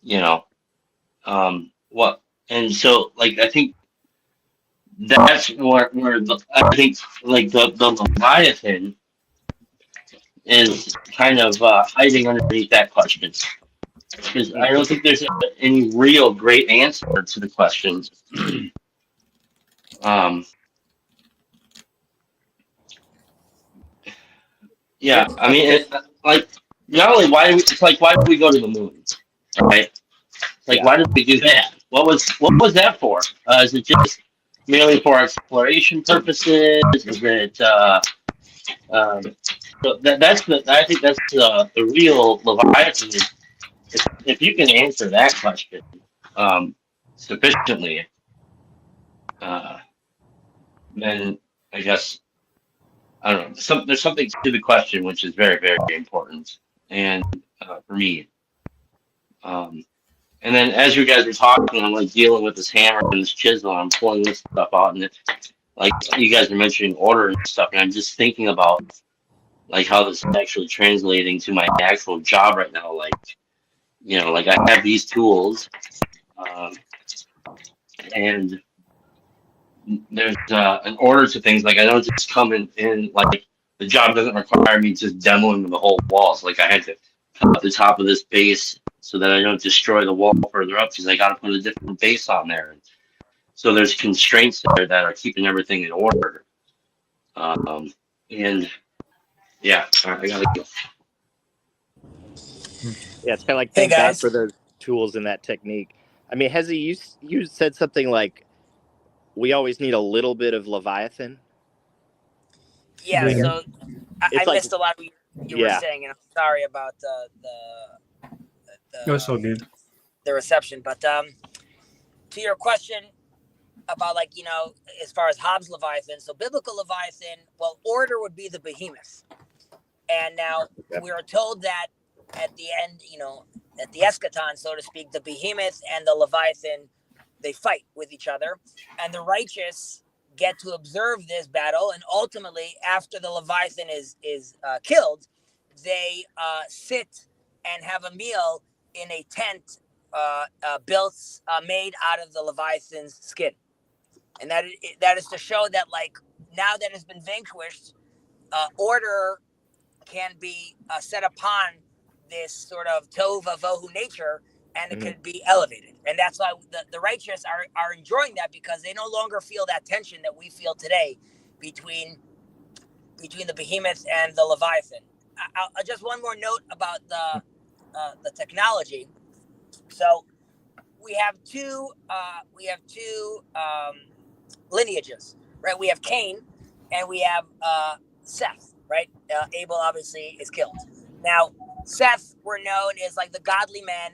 [SPEAKER 4] you know, what, and so like I think that's where I think like the Leviathan is kind of hiding underneath that question, because I don't think there's any real great answer to the question. Yeah, I mean, like, not only why do we go to the moon, right? Like, why did we do that? What was that for? Is it just merely for exploration purposes? Is it So I think that's the real Leviathan. If you can answer that question sufficiently, then I guess I don't know. There's something to the question which is very, very important, and for me. And then as you guys were talking, I'm like dealing with this hammer and this chisel, and I'm pulling this stuff out, and like you guys are mentioning order and stuff, and I'm just thinking about like how this is actually translating to my actual job right now. Like, like I have these tools, um, and there's an order to things. Like I don't just come in like the job doesn't require me just demoing the whole walls. Like I had to cut the top of this base so that I don't destroy the wall further up because I got to put a different base on there. So there's constraints there that are keeping everything in order. And yeah, I gotta go.
[SPEAKER 7] Yeah, it's kind of like
[SPEAKER 3] Hey,
[SPEAKER 7] thank God
[SPEAKER 3] guys.
[SPEAKER 7] for those tools and that technique. I mean, Hezi, you said something like, we always need a little bit of Leviathan.
[SPEAKER 3] Yeah,
[SPEAKER 2] Yeah.
[SPEAKER 3] so I
[SPEAKER 7] like-
[SPEAKER 3] missed a lot of what you were
[SPEAKER 7] Yeah.
[SPEAKER 3] saying, and I'm sorry about
[SPEAKER 2] No, it's all good.
[SPEAKER 3] the reception. But to your question about, like, as far as Hobbes' Leviathan, so biblical Leviathan, well, order would be the behemoth. And now we are told that at the end, at the eschaton, so to speak, the behemoth and the Leviathan, they fight with each other, and the righteous get to observe this battle. And ultimately, after the Leviathan is killed, they sit and have a meal in a tent built, made out of the Leviathan's skin. And that is to show that, like, now that it's been vanquished, order can be set upon this sort of tov vavohu nature, and it could be elevated. And that's why the righteous are enjoying that, because they no longer feel that tension that we feel today between the behemoth and the Leviathan. Just one more note about the technology. So we have two lineages, right? We have Cain and we have Seth, right? Abel obviously is killed. Now, Seth, we're known as like the godly men,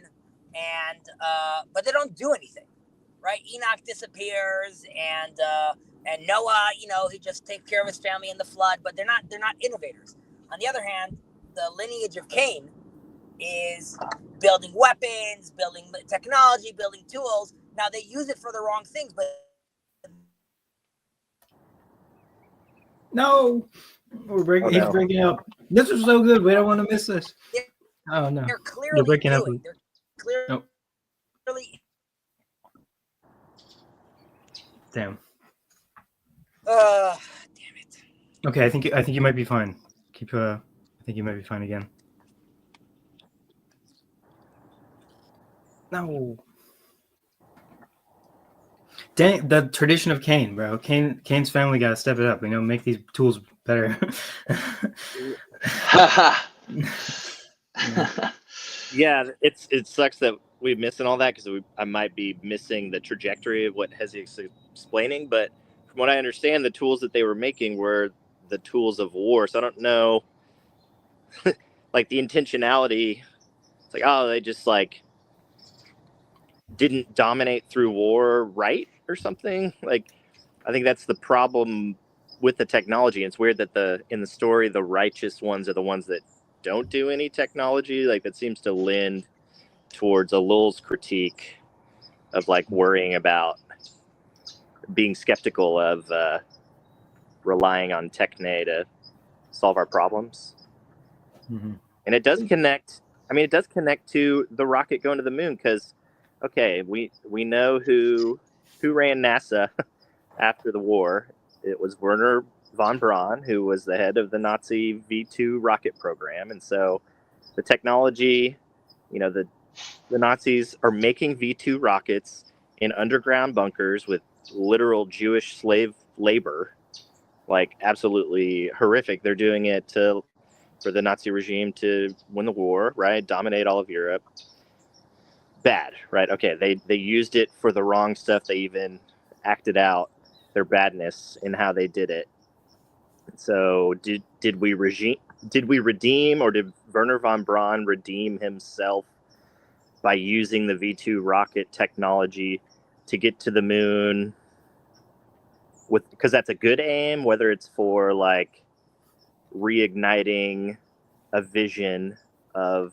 [SPEAKER 3] and but they don't do anything, right? Enoch disappears, and Noah, he just takes care of his family in the flood, but they're not innovators. On the other hand, the lineage of Cain is building weapons, building technology, building tools. Now they use it for the wrong things, but
[SPEAKER 2] No, he's breaking up. This was so good. We don't want to miss this.
[SPEAKER 3] Yeah.
[SPEAKER 2] Oh no,
[SPEAKER 3] they're clearly
[SPEAKER 2] breaking up.
[SPEAKER 3] They're clearly.
[SPEAKER 2] Nope. Damn.
[SPEAKER 3] Damn it.
[SPEAKER 2] Okay, I think you might be fine. I think you might be fine again. No. Dang, the tradition of Cain, bro. Cain's family got to step it up. Make these tools better.
[SPEAKER 7] Yeah, it sucks that we're missing all that, because I might be missing the trajectory of what Hezi is explaining. But from what I understand, the tools that they were making were the tools of war. So I don't know, like the intentionality. It's like, oh, they just like didn't dominate through war, right, or something. Like, I think that's the problem with the technology. It's weird that in the story, the righteous ones are the ones that don't do any technology. Like, that seems to lend towards a Lowell's critique of like worrying about being skeptical of relying on techne to solve our problems.
[SPEAKER 2] Mm-hmm.
[SPEAKER 7] And it does connect. I mean, it does connect to the rocket going to the moon, because, okay, we know who ran NASA after the war. It was Werner von Braun, who was the head of the Nazi V2 rocket program. And so the technology, the Nazis are making V2 rockets in underground bunkers with literal Jewish slave labor, like absolutely horrific. They're doing it for the Nazi regime to win the war, right? Dominate all of Europe. Bad, right? Okay, they used it for the wrong stuff. They even acted out their badness in how they did it. So did we did we redeem, or did Wernher von Braun redeem himself by using the V2 rocket technology to get to the moon? Because that's a good aim, whether it's for like reigniting a vision of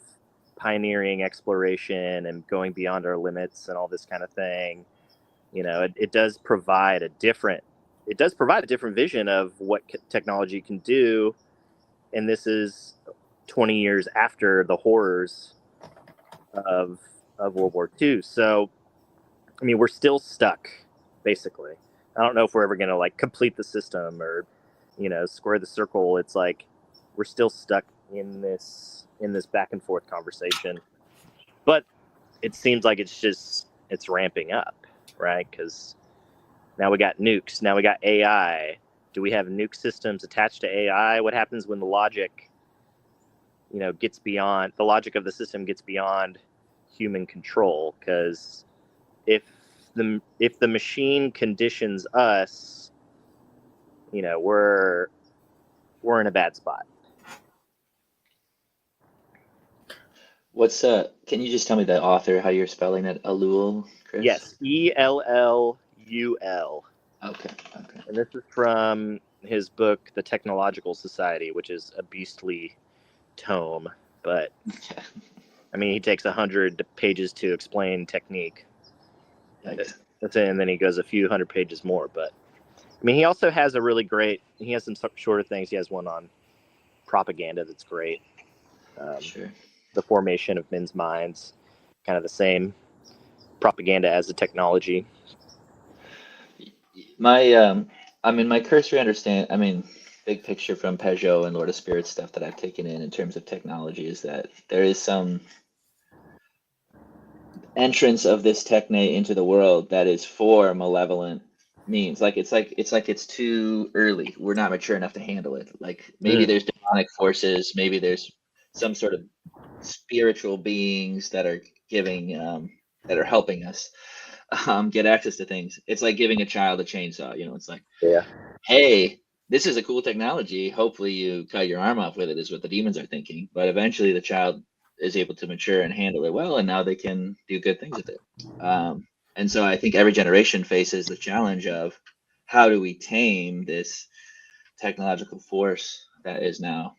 [SPEAKER 7] pioneering exploration and going beyond our limits and all this kind of thing. You know, it does provide a different vision of what technology can do. And this is 20 years after the horrors of World War II. So, I mean, we're still stuck, basically. I don't know if we're ever going to like complete the system or, you know, square the circle. It's like we're still stuck in this back and forth conversation. But it seems like it's ramping up, right? Because now we got nukes. Now we got AI. Do we have nuke systems attached to AI? What happens when the logic, you know, gets beyond the logic of the system, gets beyond human control? Because if the machine conditions us, you know, we're in a bad spot.
[SPEAKER 6] What's can you just tell me the author, how you're spelling it? Ellul, Chris?
[SPEAKER 7] Yes, Ellul.
[SPEAKER 6] Okay.
[SPEAKER 7] And this is from his book, The Technological Society, which is a beastly tome. But,
[SPEAKER 6] Yeah.
[SPEAKER 7] I mean, he takes 100 pages to explain technique.
[SPEAKER 6] Yikes.
[SPEAKER 7] That's it, and then he goes a few hundred pages more. But, I mean, he also has he has some shorter things. He has one on propaganda that's great.
[SPEAKER 6] Sure.
[SPEAKER 7] The formation of men's minds, kind of the same propaganda as the technology.
[SPEAKER 6] My my cursory big picture from Peugeot and Lord of Spirits stuff that I've taken in terms of technology is that there is some entrance of this techne into the world that is for malevolent means. It's too early. We're not mature enough to handle it. Like maybe there's demonic forces, maybe there's some sort of spiritual beings that are helping us get access to things. It's like giving a child a chainsaw. It's like,
[SPEAKER 7] yeah,
[SPEAKER 6] hey, this is a cool technology. Hopefully you cut your arm off with it, is what the demons are thinking. But eventually the child is able to mature and handle it well, and now they can do good things with it. And so I think every generation faces the challenge of how do we tame this technological force that is now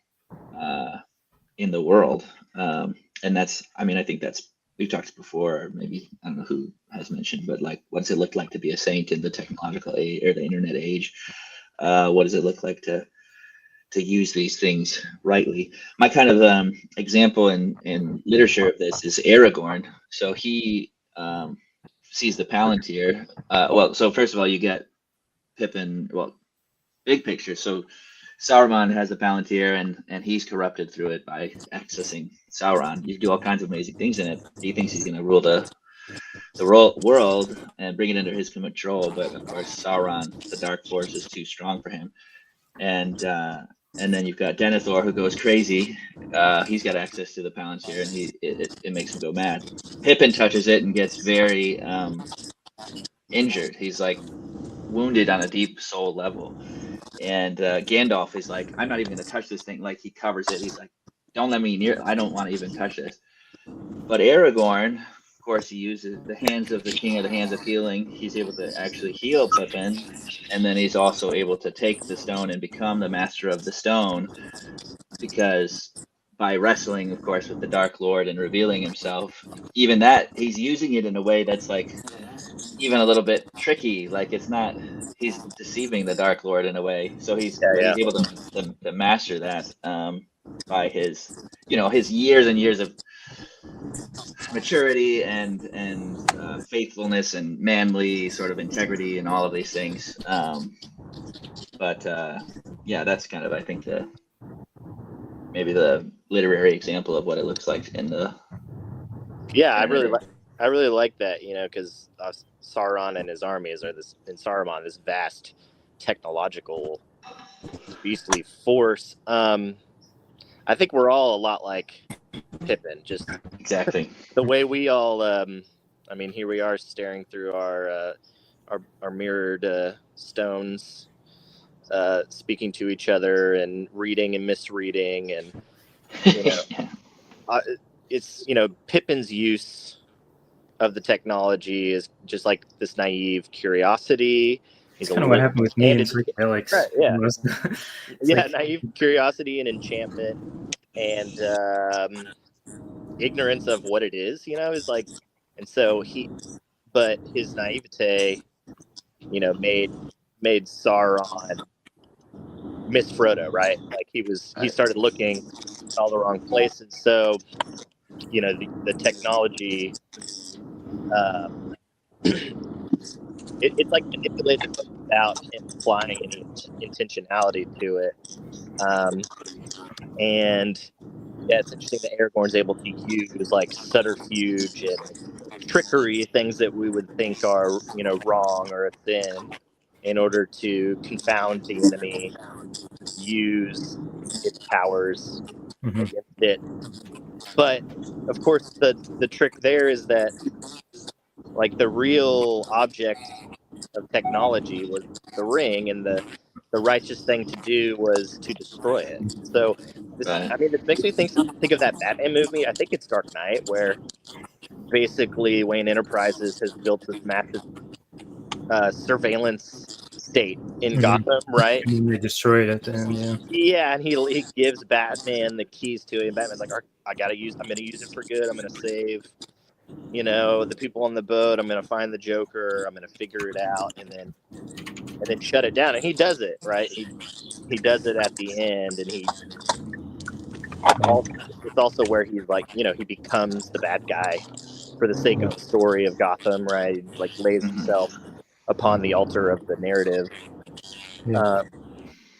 [SPEAKER 6] in the world. And that's, I think we've talked before, maybe, I don't know who has mentioned, but like, what does it look like to be a saint in the technological age or the internet age? What does it look like to use these things rightly? My kind of example in literature of this is Aragorn. So he sees the Palantir. So first of all, you get Pippin, big picture. So Sauron has the Palantir, and he's corrupted through it by accessing Sauron. You can do all kinds of amazing things in it. He thinks he's going to rule the world and bring it under his control, but of course Sauron, the dark force, is too strong for him. And then you've got Denethor, who goes crazy. He's got access to the Palantir, and it makes him go mad. Pippin touches it and gets very injured. He's like wounded on a deep soul level. And Gandalf is like, I'm not even going to touch this thing. Like, he covers it. He's like, don't let me near. I don't want to even touch this. But Aragorn, of course, he uses the hands of the king, or the hands of healing. He's able to actually heal Pippin. And then he's also able to take the stone and become the master of the stone, because by wrestling, of course, with the Dark Lord and revealing himself, even that, he's using it in a way that's like even a little bit tricky. Like, it's not, he's deceiving the Dark Lord in a way. So he's able to master that by his his years and years of maturity and faithfulness and manly sort of integrity and all of these things. But that's kind of, I think, maybe the literary example of what it looks like in the
[SPEAKER 7] I really like that, because Sauron and his armies are Saruman, this vast technological beastly force. I think we're all a lot like Pippin, just
[SPEAKER 6] exactly
[SPEAKER 7] the way we all here we are staring through our mirrored stones, speaking to each other and reading and misreading, and you know, it's Pippin's use of the technology is just like this naive curiosity.
[SPEAKER 2] It's kind of what happened with me in psychedelics.
[SPEAKER 7] Right, yeah.
[SPEAKER 2] Yeah,
[SPEAKER 7] naive curiosity and enchantment and ignorance of what it is, is like, and so but his naivete, made Sauron miss Frodo, right? Like he started looking in all the wrong places. So, the technology, it's like manipulated without implying any intentionality to it. And yeah, it's interesting that Aragorn's able to use like subterfuge and trickery, things that we would think are, wrong or a sin, in order to confound the enemy, use its powers against it. But of course, the trick there is that, like, the real object of technology was the ring, and the righteous thing to do was to destroy it. So this makes me think of that Batman movie. I think it's Dark Knight, where basically Wayne Enterprises has built this massive surveillance state in Gotham, right?
[SPEAKER 2] And they destroyed it at the end,
[SPEAKER 7] yeah. And he gives Batman the keys to it, and Batman's like, I'm gonna use it for good. I'm gonna save the people on the boat. I'm gonna find the Joker. I'm gonna figure it out, and then shut it down. And he does it, right? He does it at the end, and it's also where he's like, he becomes the bad guy for the sake of the story of Gotham, right? He, like, lays himself upon the altar of the narrative.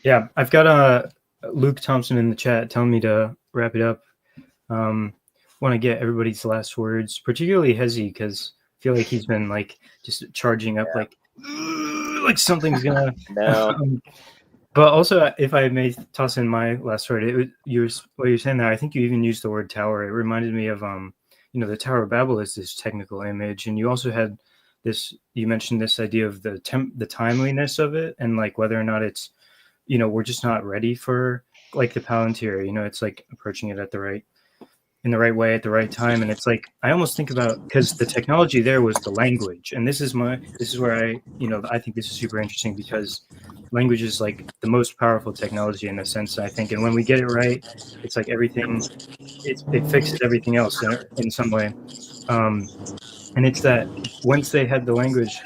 [SPEAKER 2] Yeah, I've got Luke Thompson in the chat telling me to wrap it up. Want to get everybody's last words, particularly Hezi, because I feel like he's been like just charging up, like something's gonna.
[SPEAKER 7] No.
[SPEAKER 2] But also, if I may toss in my last word, what you're saying there, I think you even used the word tower. It reminded me of the Tower of Babel is this technical image, and you also had this. You mentioned this idea of the timeliness of it, and like whether or not it's, we're just not ready for like the Palantir. It's like approaching it in the right way at the right time. And it's like, I almost think about, because the technology there was the language. And this is where I think this is super interesting, because language is like the most powerful technology in a sense, I think. And when we get it right, it's like everything, it fixes everything else in some way. And it's that once they had the language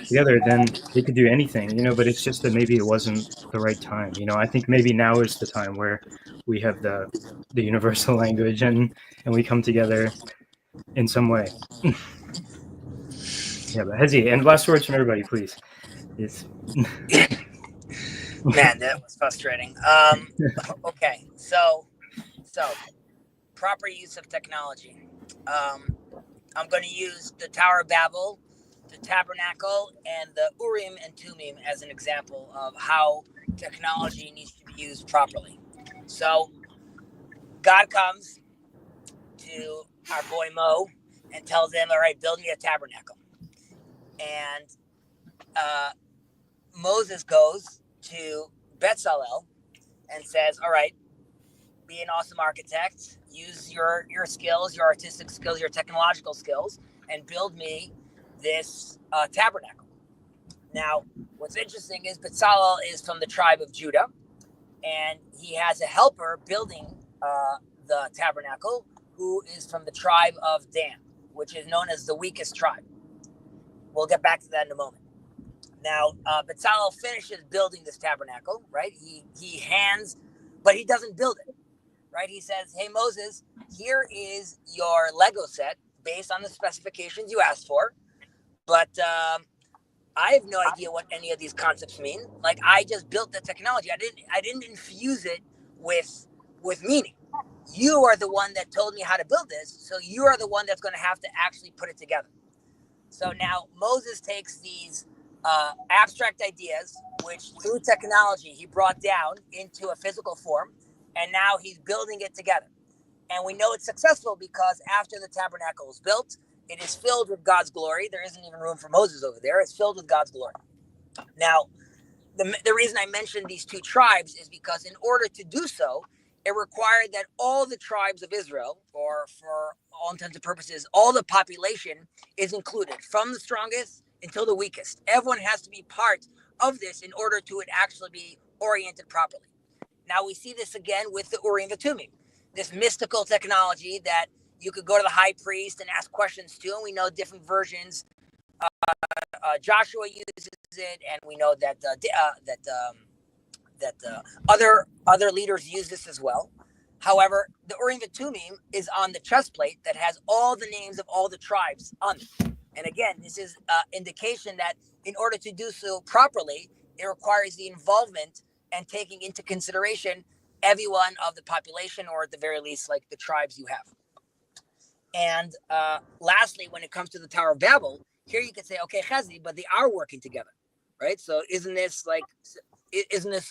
[SPEAKER 2] together, then they could do anything, but it's just that maybe it wasn't the right time. I think maybe now is the time where we have the universal language and we come together in some way. Yeah, but Hezi, and last words from everybody, please. Yes.
[SPEAKER 3] Man, that was frustrating. Okay, so proper use of technology. I'm going to use the Tower of Babel, the Tabernacle, and the Urim and Tumim as an example of how technology needs to be used properly. So God comes to our boy Mo and tells him, all right, build me a tabernacle. And Moses goes to Bezalel and says, all right, be an awesome architect, use your skills, your artistic skills, your technological skills, and build me this tabernacle. Now, what's interesting is Bezalel is from the tribe of Judah, and he has a helper building the tabernacle who is from the tribe of Dan, which is known as the weakest tribe. We'll get back to that in a moment. Now, Bezalel finishes building this tabernacle, right? He hands, but he doesn't build it, right? He says, hey, Moses, here is your Lego set based on the specifications you asked for, but I have no idea what any of these concepts mean. Like, I just built the technology. I didn't infuse it with meaning. You are the one that told me how to build this, so you are the one that's going to have to actually put it together. So now Moses takes these abstract ideas, which through technology he brought down into a physical form, and now he's building it together. And we know it's successful because after the tabernacle is built, it is filled with God's glory. There isn't even room for Moses over there. It's filled with God's glory. Now, the reason I mentioned these two tribes is because in order to do so, it required that all the tribes of Israel, or for all intents and purposes, all the population is included, from the strongest until the weakest. Everyone has to be part of this in order to it actually be oriented properly. Now we see this again with the Urim V'Tumim, this mystical technology that you could go to the high priest and ask questions to, and we know different versions. Joshua uses it, and we know that other leaders use this as well. However, the Urim V'Tumim is on the chest plate that has all the names of all the tribes on it. And again, this is indication that in order to do so properly, it requires the involvement and taking into consideration everyone of the population, or at the very least, like the tribes you have. And lastly, when it comes to the Tower of Babel, here you could say, okay, Chezi, but they are working together, right? So isn't this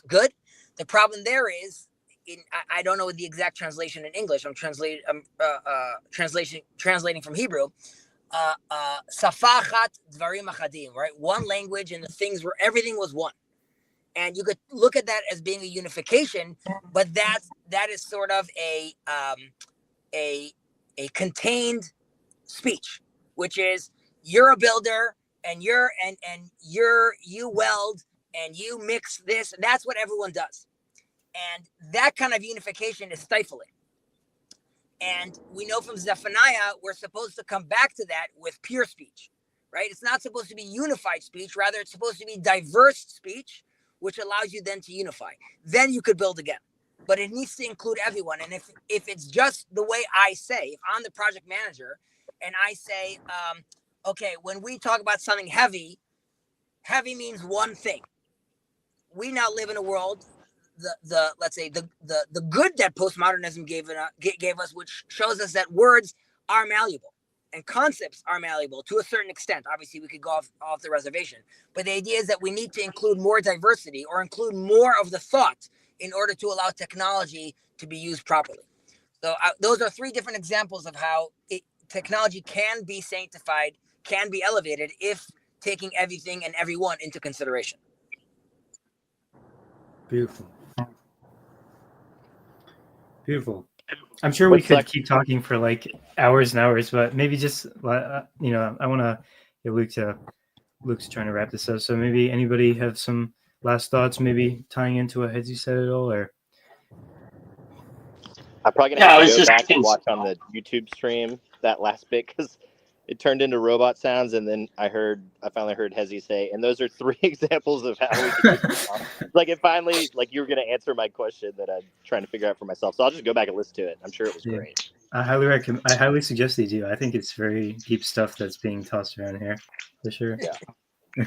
[SPEAKER 3] good? The problem there is, I don't know the exact translation in English. I'm translating from Hebrew. Safachat dvarim achadim, right? One language, and the things where everything was one. And you could look at that as being a unification, but that is sort of a contained speech, which is you're a builder and you weld and you mix this, and that's what everyone does. And that kind of unification is stifling. And we know from Zephaniah, we're supposed to come back to that with pure speech, right? It's not supposed to be unified speech. Rather, it's supposed to be diverse speech, which allows you then to unify. Then you could build again. But it needs to include everyone. And if it's just the way I say, if I'm the project manager and I say, okay, when we talk about something heavy means one thing. We now live in a world, let's say the good that postmodernism gave us, which shows us that words are malleable and concepts are malleable to a certain extent. Obviously, we could go off the reservation, but the idea is that we need to include more diversity or include more of the thought in order to allow technology to be used properly. So those are three different examples of how technology can be sanctified, can be elevated if taking everything and everyone into consideration.
[SPEAKER 2] Beautiful. Beautiful. I'm sure we could keep talking for like hours and hours, but maybe just, I want to get Luke's trying to wrap this up. So maybe anybody have some last thoughts, maybe tying into what Hezi said at all, or?
[SPEAKER 7] I'm probably going to have to go back and watch on the YouTube stream that last bit, because it turned into robot sounds, and then I finally heard Hezi say, and those are three examples of how we can do it. Like, it finally, like, you were going to answer my question that I'm trying to figure out for myself. So I'll just go back and listen to it. I'm sure it was great.
[SPEAKER 2] I highly suggest you do. I think it's very deep stuff that's being tossed around here, for sure.
[SPEAKER 7] Yeah.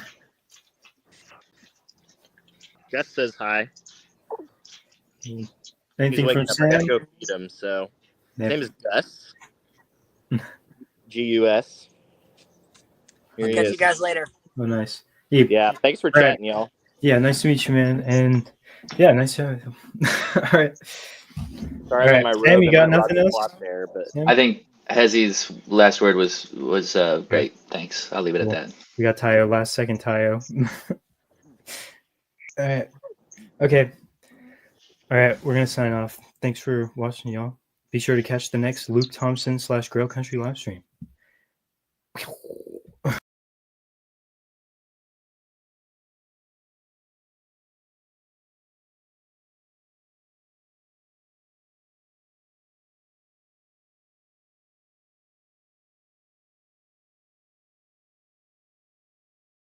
[SPEAKER 7] Gus says hi.
[SPEAKER 2] Anything from Sam?
[SPEAKER 7] I gotta go feed him, so. His name is Gus. Gus.
[SPEAKER 3] I'll catch you guys later.
[SPEAKER 2] Oh, nice.
[SPEAKER 7] Yeah, thanks for chatting, y'all.
[SPEAKER 2] Yeah, nice to meet you, man. And yeah, nice to have you. All right.
[SPEAKER 7] Sorry, my
[SPEAKER 2] Sam, you got nothing else?
[SPEAKER 7] There, but
[SPEAKER 6] I think Hezi's last word was great. Thanks. I'll leave it at that.
[SPEAKER 2] We got Tayo, last second Tayo. All right. Okay. All right, we're gonna sign off. Thanks for watching, y'all. Be sure to catch the next Luke Thompson /Grail Country live stream.